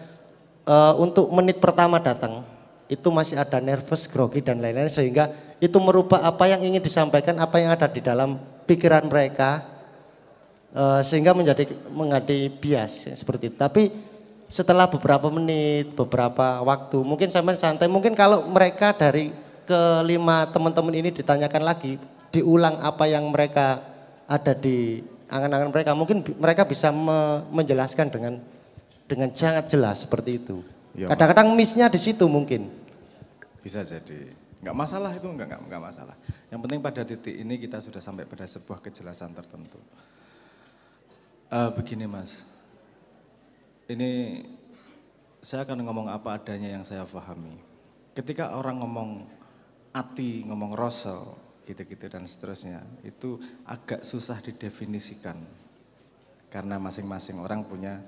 untuk menit pertama datang, itu masih ada nervous, grogi dan lain-lain, sehingga itu merubah apa yang ingin disampaikan, apa yang ada di dalam pikiran mereka, sehingga menjadi bias seperti itu. Tapi setelah beberapa menit, beberapa waktu, mungkin sampai santai, mungkin kalau mereka dari kelima teman-teman ini ditanyakan lagi, diulang apa yang mereka ada di angan-angan mereka, mungkin mereka bisa menjelaskan dengan sangat jelas seperti itu. Kadang-kadang miss-nya di situ mungkin. Bisa jadi. Enggak masalah itu, enggak masalah. Yang penting pada titik ini kita sudah sampai pada sebuah kejelasan tertentu. Begini Mas, ini saya akan ngomong apa adanya yang saya pahami. Ketika orang ngomong ati, ngomong rasa, gitu-gitu dan seterusnya, itu agak susah didefinisikan. Karena masing-masing orang punya,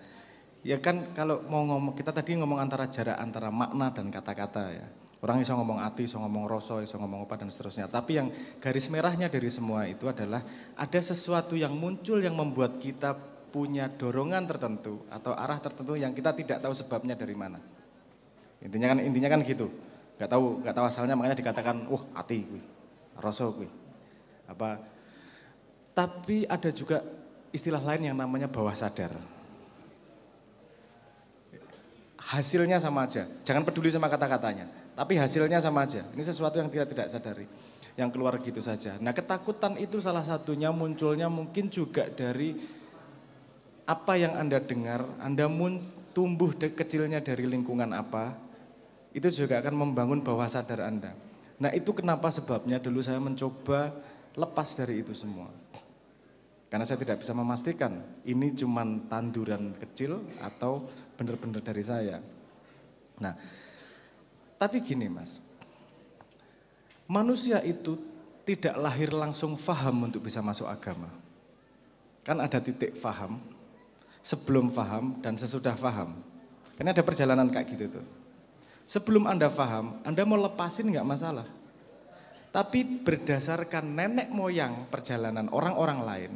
ya kan kalau mau ngomong, kita tadi ngomong jarak antara makna dan kata-kata ya. Orang bisa ngomong ati, bisa ngomong rasa, bisa ngomong apa dan seterusnya. Tapi yang garis merahnya dari semua itu adalah ada sesuatu yang muncul yang membuat kita punya dorongan tertentu atau arah tertentu yang kita tidak tahu sebabnya dari mana. Intinya kan gitu. Gak tahu asalnya, makanya dikatakan ati kuwi, rasa kuwi. Apa? Tapi ada juga istilah lain yang namanya bawah sadar. Hasilnya sama aja. Jangan peduli sama kata-katanya. tapi hasilnya sama aja. Ini sesuatu yang tidak sadari, yang keluar gitu saja. Nah ketakutan itu salah satunya munculnya mungkin juga dari apa yang Anda dengar, Anda tumbuh kecilnya dari lingkungan apa, itu juga akan membangun bawah sadar Anda. Nah itu kenapa sebabnya dulu saya mencoba lepas dari itu semua. Karena saya tidak bisa memastikan ini cuma tanduran kecil atau benar-benar dari saya. Nah, tapi gini Mas, manusia itu tidak lahir langsung faham untuk bisa masuk agama. Kan ada titik faham, sebelum faham dan sesudah faham. Karena ada perjalanan kayak gitu tuh. Sebelum Anda faham, Anda mau lepasin nggak masalah. Tapi berdasarkan nenek moyang perjalanan orang-orang lain,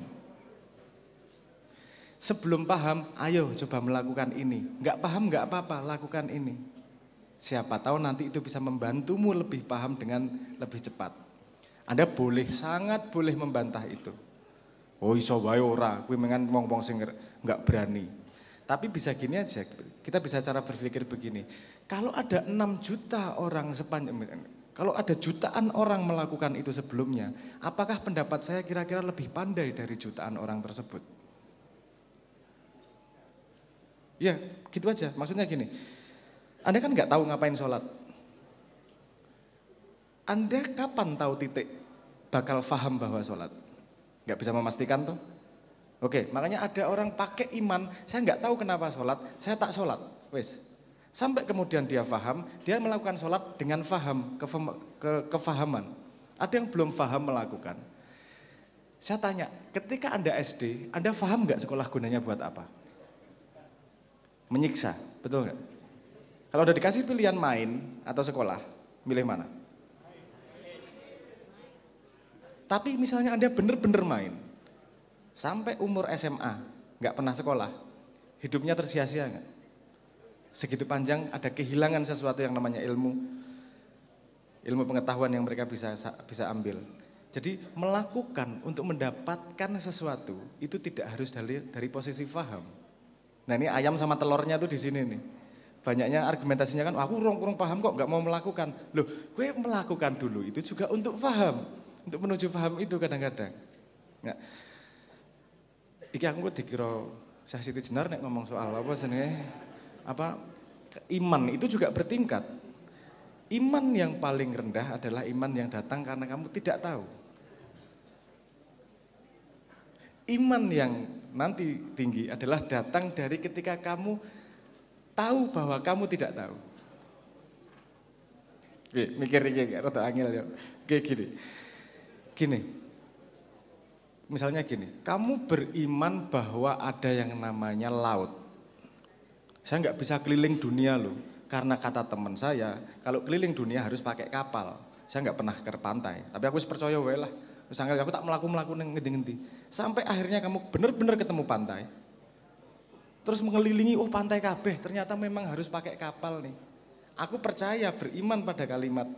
sebelum paham, ayo coba melakukan ini. Nggak paham nggak apa-apa, lakukan ini. Siapa tahu nanti itu bisa membantumu lebih paham dengan lebih cepat. Anda boleh, sangat boleh membantah itu. Oh iso wae ora, kuwi mengan wong-wong sing nggak berani. Tapi bisa gini aja, kita bisa cara berpikir begini. Kalau ada 6 juta orang kalau ada jutaan orang melakukan itu sebelumnya, apakah pendapat saya kira-kira lebih pandai dari jutaan orang tersebut? Ya gitu aja, maksudnya gini, Anda kan nggak tahu ngapain sholat. Anda kapan tahu titik bakal faham bahwa sholat? Nggak bisa memastikan tuh. Oke, makanya ada orang pakai iman, saya nggak tahu kenapa sholat, saya tak sholat. Wes, sampai kemudian dia faham, dia melakukan sholat dengan faham, kefahaman. Ada yang belum faham melakukan. Saya tanya, ketika Anda SD, Anda faham nggak sekolah gunanya buat apa? Menyiksa, betul nggak? Kalau udah dikasih pilihan main atau sekolah, milih mana? Tapi misalnya Anda bener-bener main, sampai umur SMA, nggak pernah sekolah, hidupnya tersia-sia nggak? Segitu panjang ada kehilangan sesuatu yang namanya ilmu pengetahuan yang mereka bisa ambil. Jadi melakukan untuk mendapatkan sesuatu itu tidak harus dari posisi faham. Nah ini ayam sama telurnya tuh di sini nih. Banyaknya argumentasinya kan, aku kurang paham kok, nggak mau melakukan. Loh, gue melakukan dulu itu juga untuk paham, untuk menuju paham itu kadang-kadang. Nah, iki aku dikira Syah Siti Jenar nek ngomong soal iman itu juga bertingkat. Iman yang paling rendah adalah iman yang datang karena kamu tidak tahu. Iman yang nanti tinggi adalah datang dari ketika kamu tahu bahwa kamu tidak tahu. Oke, mikir rada angel ya. Oke gini. Misalnya gini, kamu beriman bahwa ada yang namanya laut. Saya nggak bisa keliling dunia loh, karena kata teman saya, kalau keliling dunia harus pakai kapal. Saya nggak pernah ke pantai, tapi aku percaya wae lah. Misalnya aku tak melaku neng ngendi-ngendi. Sampai akhirnya kamu benar-benar ketemu pantai. Terus mengelilingi, oh pantai kabeh, ternyata memang harus pakai kapal nih. Aku percaya, beriman pada kalimat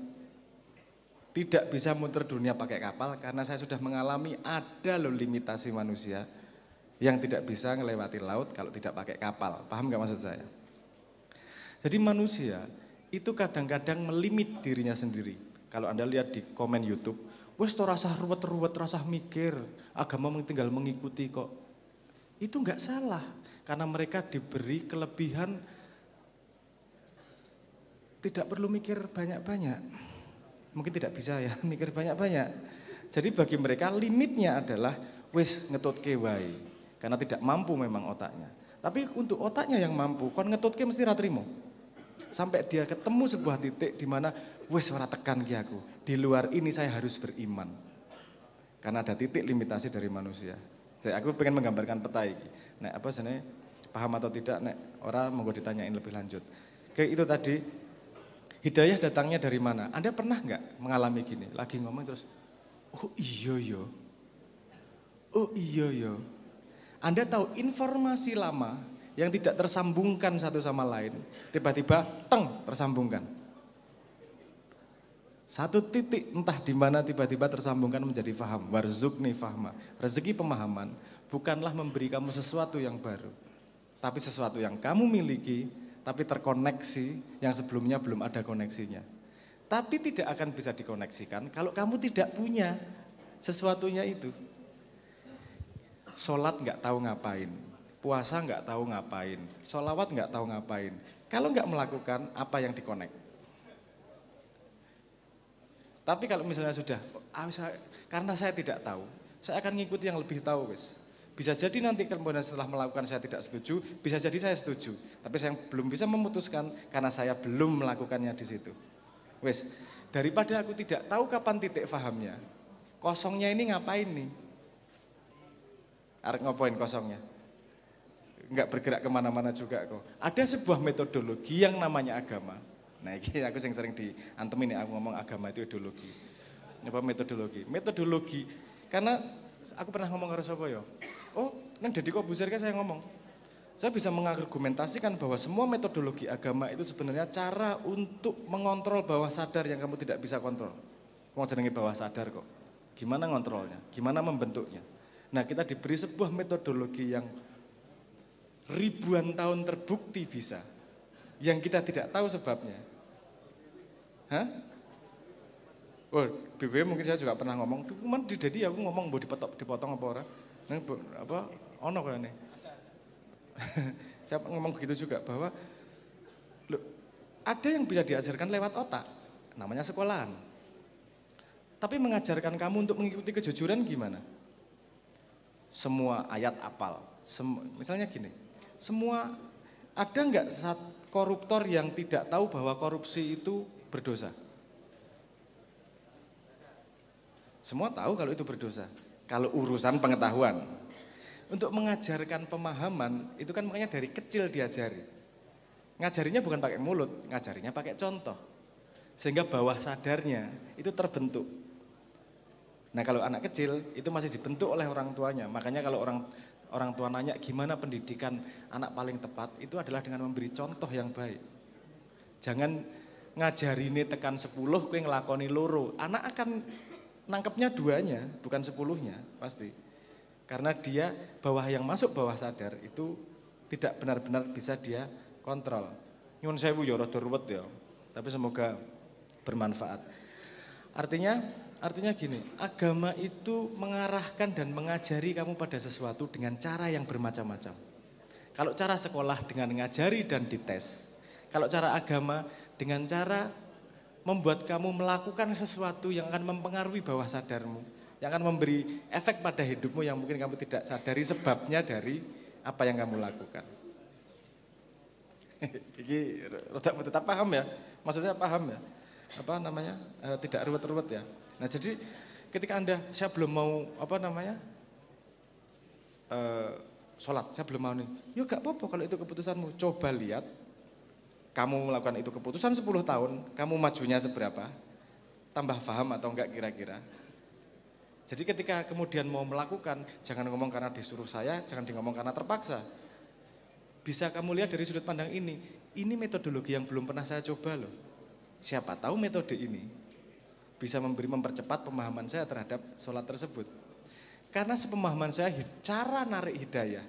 tidak bisa muter dunia pakai kapal karena saya sudah mengalami ada loh limitasi manusia yang tidak bisa melewati laut kalau tidak pakai kapal. Paham gak maksud saya? Jadi manusia itu kadang-kadang melimit dirinya sendiri. Kalau Anda lihat di komen YouTube, wes to rasa ruwet-ruwet, rasa mikir, agama tinggal mengikuti kok. Itu enggak salah, karena mereka diberi kelebihan tidak perlu mikir banyak-banyak. Mungkin tidak bisa ya, mikir banyak-banyak. Jadi bagi mereka limitnya adalah wes ngetutke wae, karena tidak mampu memang otaknya. Tapi untuk otaknya yang mampu, kon ngetutke mesti ra trimo. Sampai dia ketemu sebuah titik di mana wes ora tekan ki aku. Di luar ini saya harus beriman. Karena ada titik limitasi dari manusia. Aku pengen menggambarkan peta iki. Nek apa jenenge paham atau tidak nek ora monggo ditanyain lebih lanjut. Kayak itu tadi hidayah datangnya dari mana? Anda pernah nggak mengalami gini? Lagi ngomong terus oh iya yo. Oh iya yo. Anda tahu informasi lama yang tidak tersambungkan satu sama lain, tiba-tiba tersambungkan. Satu titik entah di mana tiba-tiba tersambungkan menjadi faham. Warzukni fahma. Rezeki pemahaman bukanlah memberi kamu sesuatu yang baru, tapi sesuatu yang kamu miliki, tapi terkoneksi yang sebelumnya belum ada koneksinya. Tapi tidak akan bisa dikoneksikan kalau kamu tidak punya sesuatunya itu. Sholat nggak tahu ngapain, puasa nggak tahu ngapain, sholawat nggak tahu ngapain. Kalau nggak melakukan, apa yang dikonek? Tapi kalau misalnya sudah, karena saya tidak tahu, saya akan ngikuti yang lebih tahu, wis. Bisa jadi nanti kemudian setelah melakukan saya tidak setuju, bisa jadi saya setuju. Tapi saya belum bisa memutuskan karena saya belum melakukannya di situ. Wis, daripada aku tidak tahu kapan titik fahamnya, kosongnya ini ngapain nih? Arek ngapain kosongnya? Enggak bergerak kemana-mana juga kok. Ada sebuah metodologi yang namanya agama. Nah ini aku sering diantemin ya, aku ngomong agama itu ideologi. Apa metodologi? Metodologi, karena aku pernah ngomong ke sapa ya. Oh, nang Deddy Corbuzier kan saya ngomong. Saya bisa mengargumentasikan bahwa semua metodologi agama itu sebenarnya cara untuk mengontrol bawah sadar yang kamu tidak bisa kontrol. Mau jenenge bawah sadar kok. Gimana ngontrolnya? Gimana membentuknya? Nah, kita diberi sebuah metodologi yang ribuan tahun terbukti bisa. Yang kita tidak tahu sebabnya. Hah? Oh, BBM mungkin saya juga pernah ngomong, cuman di Dedi aku ngomong mau dipotong apa ora? Nang apa ono kayane. Saya ngomong begitu juga bahwa loh, ada yang bisa diajarkan lewat otak, namanya sekolahan. Tapi mengajarkan kamu untuk mengikuti kejujuran gimana? Semua ayat apal. Misalnya gini, semua ada nggak koruptor yang tidak tahu bahwa korupsi itu berdosa? Semua tahu kalau itu berdosa. Kalau urusan pengetahuan. Untuk mengajarkan pemahaman, itu kan makanya dari kecil diajari. Ngajarinya bukan pakai mulut, ngajarinya pakai contoh. Sehingga bawah sadarnya itu terbentuk. Nah kalau anak kecil itu masih dibentuk oleh orang tuanya. Makanya kalau orang tua nanya gimana pendidikan anak paling tepat, itu adalah dengan memberi contoh yang baik. Jangan ngajari ini tekan 10, kowe ngelakoni loro. Anak akan nangkepnya 2-nya, bukan 10-nya, pasti. Karena dia yang masuk bawah sadar itu tidak benar-benar bisa dia kontrol. Nyun sewu ya rada ruwet ya, tapi semoga bermanfaat. Artinya gini, agama itu mengarahkan dan mengajari kamu pada sesuatu dengan cara yang bermacam-macam. Kalau cara sekolah dengan ngajari dan dites. Kalau cara agama dengan cara membuat kamu melakukan sesuatu yang akan mempengaruhi bawah sadarmu, yang akan memberi efek pada hidupmu yang mungkin kamu tidak sadari sebabnya dari apa yang kamu lakukan. Ini tetap paham ya? Maksudnya paham ya? Apa namanya? Tidak ruwet-ruwet ya. Nah jadi ketika saya belum mau sholat, saya belum mau nih. Ya gak apa-apa kalau itu keputusanmu. Coba lihat, kamu melakukan itu keputusan 10 tahun, kamu majunya seberapa? Tambah paham atau enggak kira-kira? Jadi ketika kemudian mau melakukan, jangan ngomong karena disuruh saya, jangan ngomong karena terpaksa. Bisa kamu lihat dari sudut pandang ini metodologi yang belum pernah saya coba loh. Siapa tahu metode ini bisa mempercepat pemahaman saya terhadap sholat tersebut. Karena sepemahaman saya, cara narik hidayah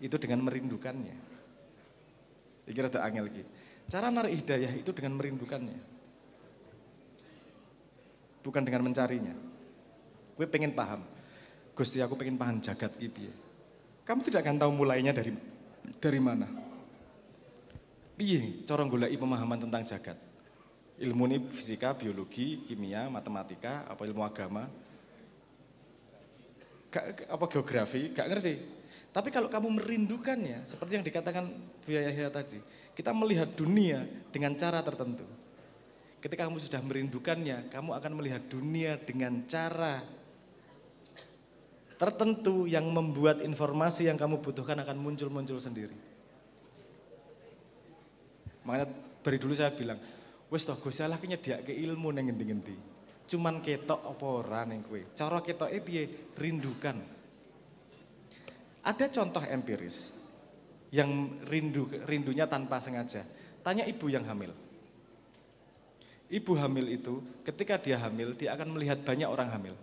itu dengan merindukannya. Ini rada angel lagi. Cara narik hidayah itu dengan merindukannya. Bukan dengan mencarinya. Gue pengen paham, Gusti aku pengen paham jagat iki. Kamu tidak akan tahu mulainya dari mana. Piye cara goleki pemahaman tentang jagat? Ilmu ini fisika, biologi, kimia, matematika, apa ilmu agama? Apa geografi, gak ngerti. Tapi kalau kamu merindukannya, seperti yang dikatakan Bu Yahya tadi, kita melihat dunia dengan cara tertentu. Ketika kamu sudah merindukannya, kamu akan melihat dunia dengan cara tertentu yang membuat informasi yang kamu butuhkan akan muncul sendiri. Makanya dari dulu saya bilang, wis toh Gusti Allah ki nyediake ilmu ning ngendi-ngendi. Cuman ketok apa ora ning kowe. Cara ketoke piye? Rindukan. Ada contoh empiris yang rindunya tanpa sengaja. Tanya ibu yang hamil. Ibu hamil itu ketika dia hamil, dia akan melihat banyak orang hamil.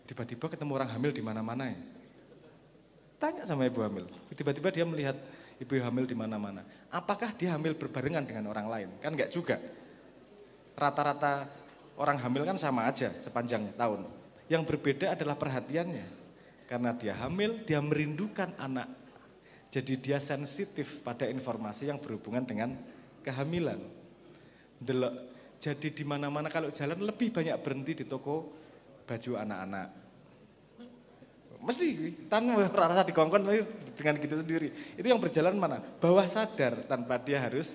Tiba-tiba ketemu orang hamil di mana-mana ya. Tanya sama ibu hamil. Tiba-tiba dia melihat ibu hamil di mana-mana. Apakah dia hamil berbarengan dengan orang lain? Kan enggak juga. Rata-rata orang hamil kan sama aja sepanjang tahun. Yang berbeda adalah perhatiannya. Karena dia hamil, dia merindukan anak. Jadi dia sensitif pada informasi yang berhubungan dengan kehamilan. Jadi di mana-mana kalau jalan lebih banyak berhenti di toko baju anak-anak. Mesti tanpa rasa dikongkon dengan gitu sendiri. Itu yang berjalan mana? Bawah sadar tanpa dia harus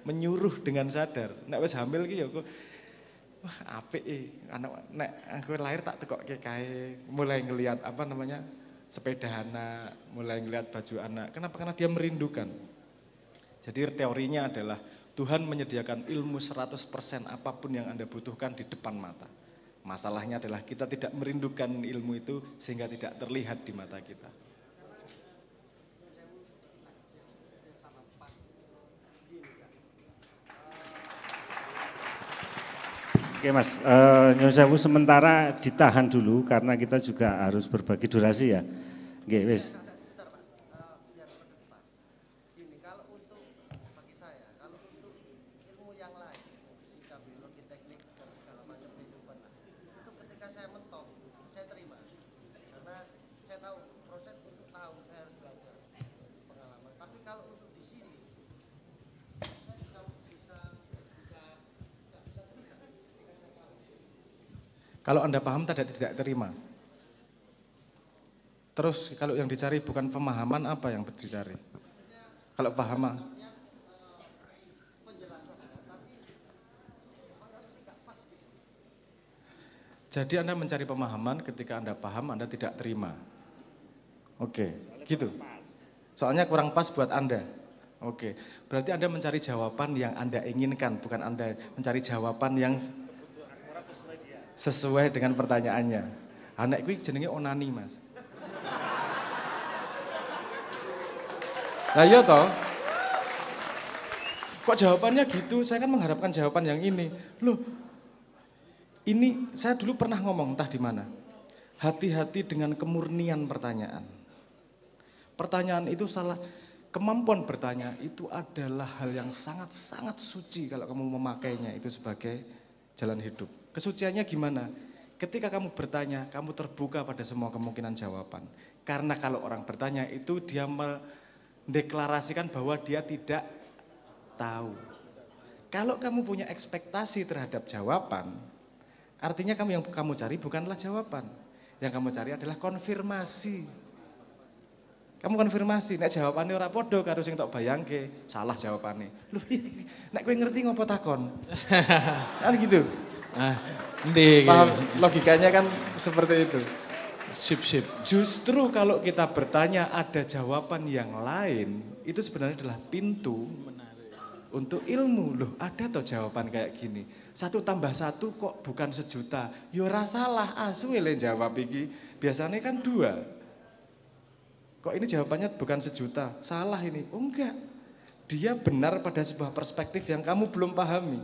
menyuruh dengan sadar. Nek wis hamil ki ya wah apik anak nek aku lahir tak tekokke kae, mulai ngelihat sepeda anak, mulai ngelihat baju anak. Kenapa? Karena dia merindukan. Jadi teorinya adalah Tuhan menyediakan ilmu 100% apapun yang Anda butuhkan di depan mata. Masalahnya adalah kita tidak merindukan ilmu itu sehingga tidak terlihat di mata kita. Oke Mas, Nyun Sewu sementara ditahan dulu karena kita juga harus berbagi durasi ya. Oke, wis. Kalau Anda paham tidak terima. Terus kalau yang dicari bukan pemahaman, apa yang dicari? Kalau paham. Jadi Anda mencari pemahaman, ketika Anda paham Anda tidak terima. Oke, gitu. Soalnya kurang pas buat Anda. Oke, berarti Anda mencari jawaban yang Anda inginkan, bukan Anda mencari jawaban yang sesuai dengan pertanyaannya. Anak gue jenenge onani Mas. Nah iya toh. Kok jawabannya gitu? Saya kan mengharapkan jawaban yang ini. Loh, ini saya dulu pernah ngomong entah di mana. Hati-hati dengan kemurnian pertanyaan. Pertanyaan itu salah. Kemampuan bertanya itu adalah hal yang sangat-sangat suci kalau kamu memakainya itu sebagai jalan hidup. Kesuciannya gimana? Ketika kamu bertanya, kamu terbuka pada semua kemungkinan jawaban. Karena kalau orang bertanya itu dia mendeklarasikan bahwa dia tidak tahu. Kalau kamu punya ekspektasi terhadap jawaban, artinya yang kamu cari bukanlah jawaban. Yang kamu cari adalah konfirmasi. Kamu konfirmasi, nek jawabannya ora podo karo sing tok bayangke, salah jawabannya. Lho, nek kowe ngerti ngopo takon? Kan gitu. Paham logikanya kan seperti itu. Sip. Justru kalau kita bertanya ada jawaban yang lain, itu sebenarnya adalah pintu untuk ilmu. Loh, ada toh jawaban kayak gini. 1 tambah 1 kok bukan 1 juta. Ya ora salah, asu le jawab iki. Biasanya kan 2. Kok ini jawabannya bukan 1 juta, salah ini. Oh enggak, dia benar pada sebuah perspektif yang kamu belum pahami.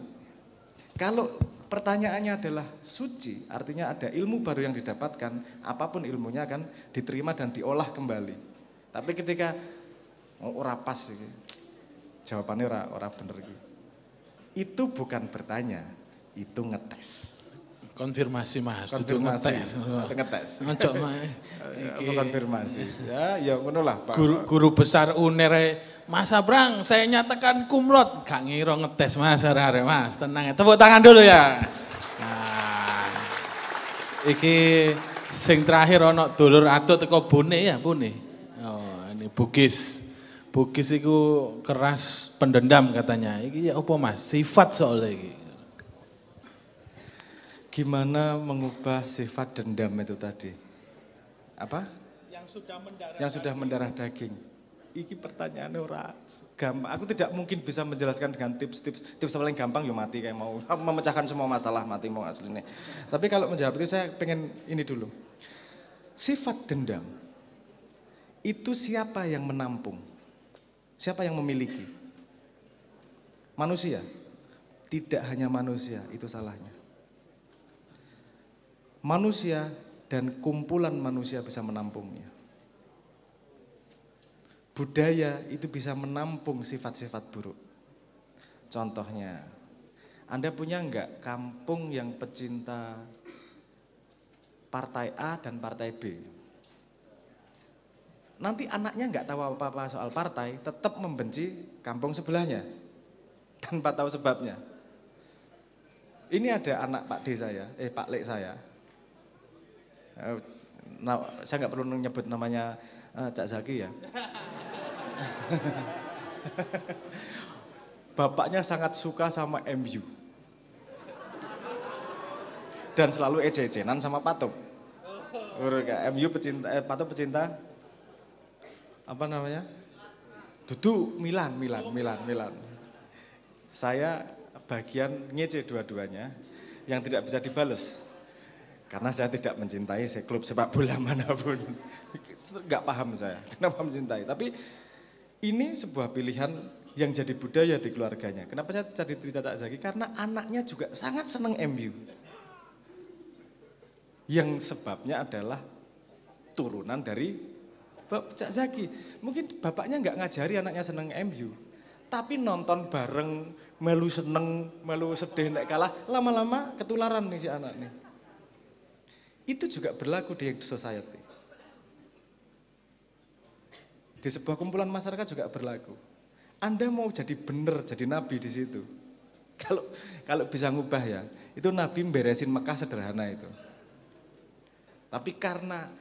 Kalau pertanyaannya adalah suci, artinya ada ilmu baru yang didapatkan, apapun ilmunya akan diterima dan diolah kembali. Tapi ketika ora pas, jawabannya ora bener. Itu bukan bertanya, itu ngetes. Konfirmasi Mas, konfirmasi, ngetes. Ojo Mas. Konfirmasi. Ya ngono lah Pak. Guru besar UNER Mas Abrang, saya nyatakan kumlot. Gak ngira ngetes Mas, arek Mas, tenang ya. Tepuk tangan dulu ya. Nah, iki sing terakhir ono dulur atut teko Bone ya, Bone. Oh, ini Bugis. Bugis itu keras pendendam katanya. Iki ya apa Mas? Sifat soalnya iki. Gimana mengubah sifat dendam itu tadi? Apa? Yang sudah mendarah daging. Iki pertanyaannya ora gampang. Aku tidak mungkin bisa menjelaskan dengan tips paling gampang ya mati kayak mau memecahkan semua masalah mati mau aslinya. Tapi kalau menjawab itu saya pengen ini dulu. Sifat dendam itu siapa yang menampung? Siapa yang memiliki? Manusia. Tidak hanya manusia, itu salahnya. Manusia dan kumpulan manusia bisa menampungnya. budaya itu bisa menampung sifat-sifat buruk. Contohnya, Anda punya enggak kampung yang pecinta partai A dan partai B? Nanti anaknya enggak tahu apa-apa soal partai, tetap membenci kampung sebelahnya, tanpa tahu sebabnya. Ini ada anak Pak D saya, Pak Lek saya. Saya nggak perlu nyebut namanya Cak Zaki ya. Bapaknya sangat suka sama MU. Dan selalu ece-ecenan sama Patung. MU pecinta, Patung pecinta apa namanya? Dudu Milan. Saya bagian ngece dua-duanya yang tidak bisa dibales. Karena saya tidak mencintai klub sepak bola manapun. Enggak paham saya kenapa mencintai. Tapi ini sebuah pilihan yang jadi budaya di keluarganya. Kenapa saya jadi cerita Cak Zaki? Karena anaknya juga sangat senang MU. Yang sebabnya adalah turunan dari Cak Zaki. Mungkin bapaknya enggak ngajari anaknya senang MU. Tapi nonton bareng, melu seneng, melu sedih, nek kalah, lama-lama ketularan nih si anak nih. Itu juga berlaku di society. Di sebuah kumpulan masyarakat juga berlaku. Anda mau jadi benar, jadi nabi di situ. Kalau bisa ngubah ya, itu nabi beresin Mekah sederhana itu. Tapi karena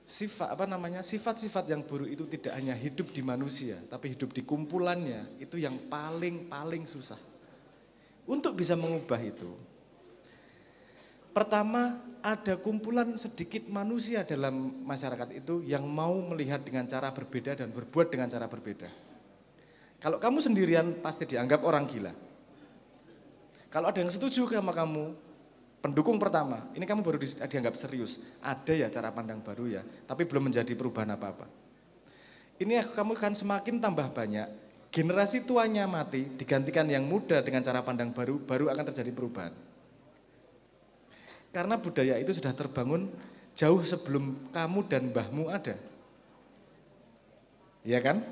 sifat-sifat yang buruk itu tidak hanya hidup di manusia, tapi hidup di kumpulannya, itu yang paling susah. Untuk bisa mengubah itu, pertama, ada kumpulan sedikit manusia dalam masyarakat itu yang mau melihat dengan cara berbeda dan berbuat dengan cara berbeda. Kalau kamu sendirian pasti dianggap orang gila. Kalau ada yang setuju sama kamu, pendukung pertama, ini kamu baru dianggap serius. Ada ya cara pandang baru ya, tapi belum menjadi perubahan apa-apa. Ini kamu kan semakin tambah banyak, generasi tuanya mati, digantikan yang muda dengan cara pandang baru, baru akan terjadi perubahan. Karena budaya itu sudah terbangun jauh sebelum kamu dan mbahmu ada. Iya kan?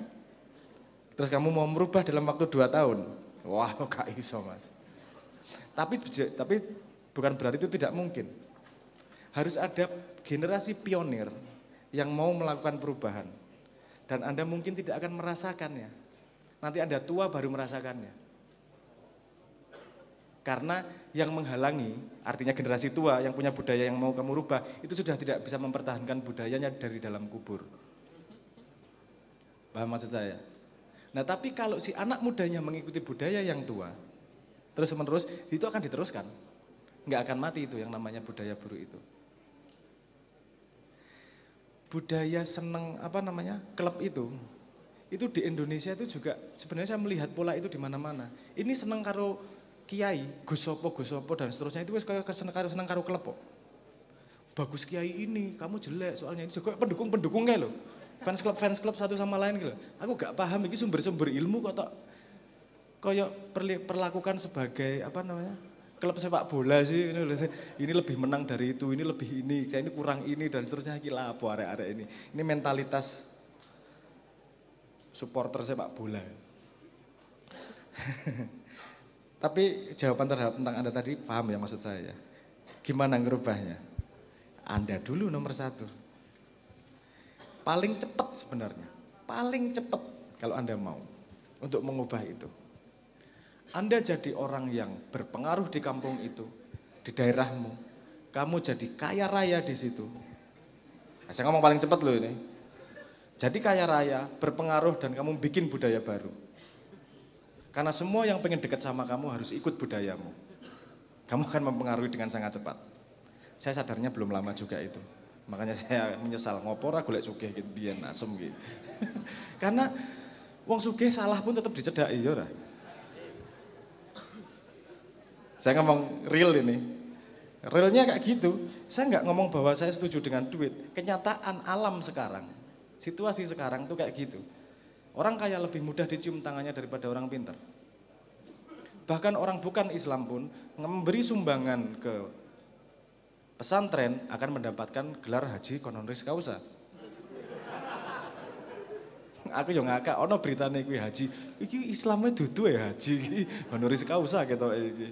Terus kamu mau merubah dalam waktu 2 tahun. Wah, gak iso mas. Tapi bukan berarti itu tidak mungkin. Harus ada generasi pionir yang mau melakukan perubahan. Dan Anda mungkin tidak akan merasakannya. Nanti Anda tua baru merasakannya. Karena yang menghalangi, artinya generasi tua yang punya budaya yang mau kamu rubah, itu sudah tidak bisa mempertahankan budayanya dari dalam kubur. Paham maksud saya? Nah tapi kalau si anak mudanya mengikuti budaya yang tua, terus menerus, itu akan diteruskan. Nggak akan mati itu yang namanya budaya buruk itu. Budaya seneng, klub itu di Indonesia itu juga, sebenarnya saya melihat pola itu di mana-mana. Ini seneng karo kiai, gosopo dan seterusnya itu wis kaya seneng karo klub kok. Bagus kiai ini, kamu jelek soalnya ini juga pendukung kayak lho. Fans club satu sama lain gitu. Aku gak paham ini sumber-sumber ilmu kok kaya perlakukan sebagai klub sepak bola sih. Ini lebih menang dari itu, ini lebih ini, kayak ini kurang ini dan seterusnya. Gila apa arek-arek ini. Ini mentalitas supporter sepak bola. Tapi jawaban terhadap tentang Anda tadi paham ya maksud saya. Gimana ngerubahnya? Anda dulu nomor 1. Paling cepat sebenarnya. Paling cepat kalau Anda mau untuk mengubah itu. Anda jadi orang yang berpengaruh di kampung itu, di daerahmu. Kamu jadi kaya raya di situ. Nah, saya ngomong paling cepat loh ini. Jadi kaya raya, berpengaruh dan kamu bikin budaya baru. Karena semua yang pengen dekat sama kamu harus ikut budayamu. Kamu akan mempengaruhi dengan sangat cepat. Saya sadarnya belum lama juga itu. Makanya saya menyesal, ngopor aku golek sugih gitu, biyen asem gitu. Karena wong sugih salah pun tetap dicedhaki ya ora. Saya ngomong real ini. Realnya kayak gitu. Saya nggak ngomong bahwa saya setuju dengan duit. Kenyataan alam sekarang, situasi sekarang tuh kayak gitu. Orang kaya lebih mudah dicium tangannya daripada orang pintar. Bahkan orang bukan Islam pun memberi sumbangan ke pesantren akan mendapatkan gelar haji honoris causa. Aku yo ngakak ono beritane kuwi haji. Iki Islamnya dudu ya haji iki honoris causa ketok iki.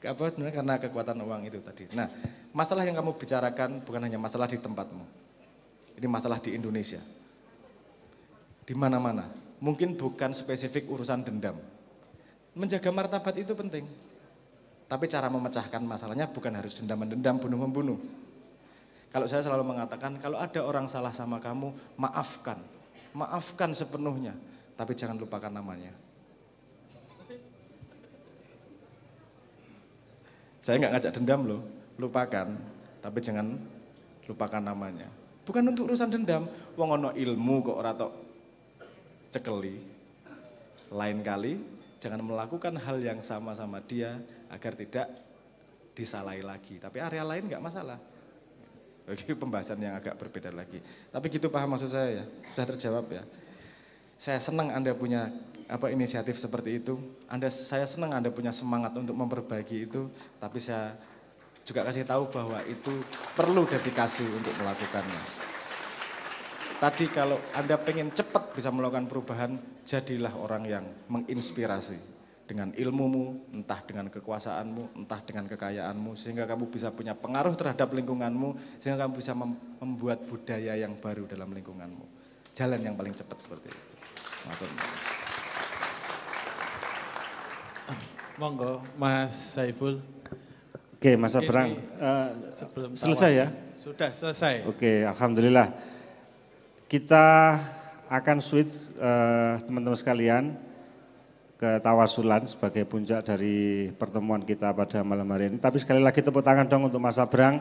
Apa sebenarnya karena kekuatan uang itu tadi. Nah, masalah yang kamu bicarakan bukan hanya masalah di tempatmu. Ini masalah di Indonesia. Di mana-mana. Mungkin bukan spesifik urusan dendam. Menjaga martabat itu penting. Tapi cara memecahkan masalahnya bukan harus dendam-mendendam, bunuh-membunuh. Kalau saya selalu mengatakan, kalau ada orang salah sama kamu, maafkan. Maafkan sepenuhnya, tapi jangan lupakan namanya. Saya nggak ngajak dendam loh, lupakan, tapi jangan lupakan namanya. Bukan untuk urusan dendam, wong ono ilmu kok ora tok cekeli. Lain kali jangan melakukan hal yang sama-sama dia agar tidak disalahi lagi. Tapi area lain nggak masalah. Oke, pembahasan yang agak berbeda lagi. Tapi gitu paham maksud saya ya, sudah terjawab ya. Saya senang Anda punya inisiatif seperti itu. Saya senang Anda punya semangat untuk memperbaiki itu, tapi saya juga kasih tahu bahwa itu perlu dedikasi untuk melakukannya. Tadi kalau Anda pengen cepat bisa melakukan perubahan, jadilah orang yang menginspirasi dengan ilmumu, entah dengan kekuasaanmu, entah dengan kekayaanmu, sehingga kamu bisa punya pengaruh terhadap lingkunganmu, sehingga kamu bisa membuat budaya yang baru dalam lingkunganmu. Jalan yang paling cepat seperti itu. Monggo Mas Saiful. Oke Mas Abrang, selesai ya? Sudah selesai. Oke, alhamdulillah. Kita akan switch teman-teman sekalian ke tawasulan sebagai puncak dari pertemuan kita pada malam hari ini. Tapi sekali lagi tepuk tangan dong untuk Mas Abrang.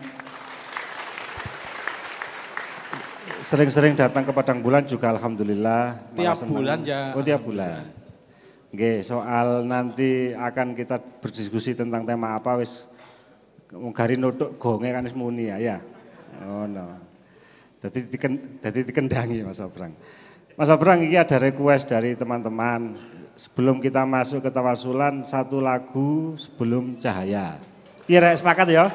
Sering-sering datang ke Padang Bulan juga alhamdulillah. Tiap bulan ya. Oh tiap bulan. Oke, soal nanti akan kita berdiskusi tentang tema apa wis gari nutuk gonge kan wis muni ya. Oh no. Jadi dikendangi Mas Abrang. Mas Abrang ini ada request dari teman-teman. Sebelum kita masuk ke tawasulan, satu lagu sebelum cahaya. Iya rek sepakat ya?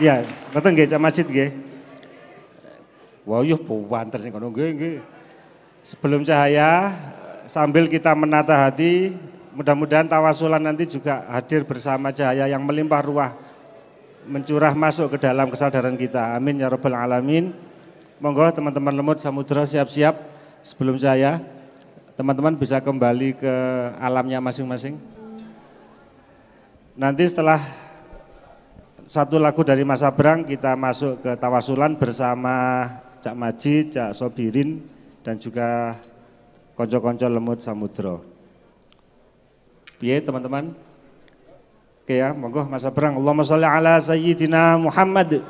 Iya, betul nggih Cak Majid nggih? Wah yuh buwanter sing kono nggih. Sebelum cahaya sambil kita menata hati, mudah-mudahan tawasulan nanti juga hadir bersama cahaya yang melimpah ruah, mencurah masuk ke dalam kesadaran kita. Amin ya rabbal alamin. Monggo teman-teman Lemut Samudra siap-siap sebelum cahaya. Teman-teman bisa kembali ke alamnya masing-masing. Nanti setelah satu lagu dari Mas Abrang kita masuk ke tawasulan bersama Cak Majid, Cak Sobirin dan juga konco-konco Lemut Samudra. Piye teman-teman? Oke ya, monggo Mas Abrang. Allahumma sholli ala sayyidina Muhammad.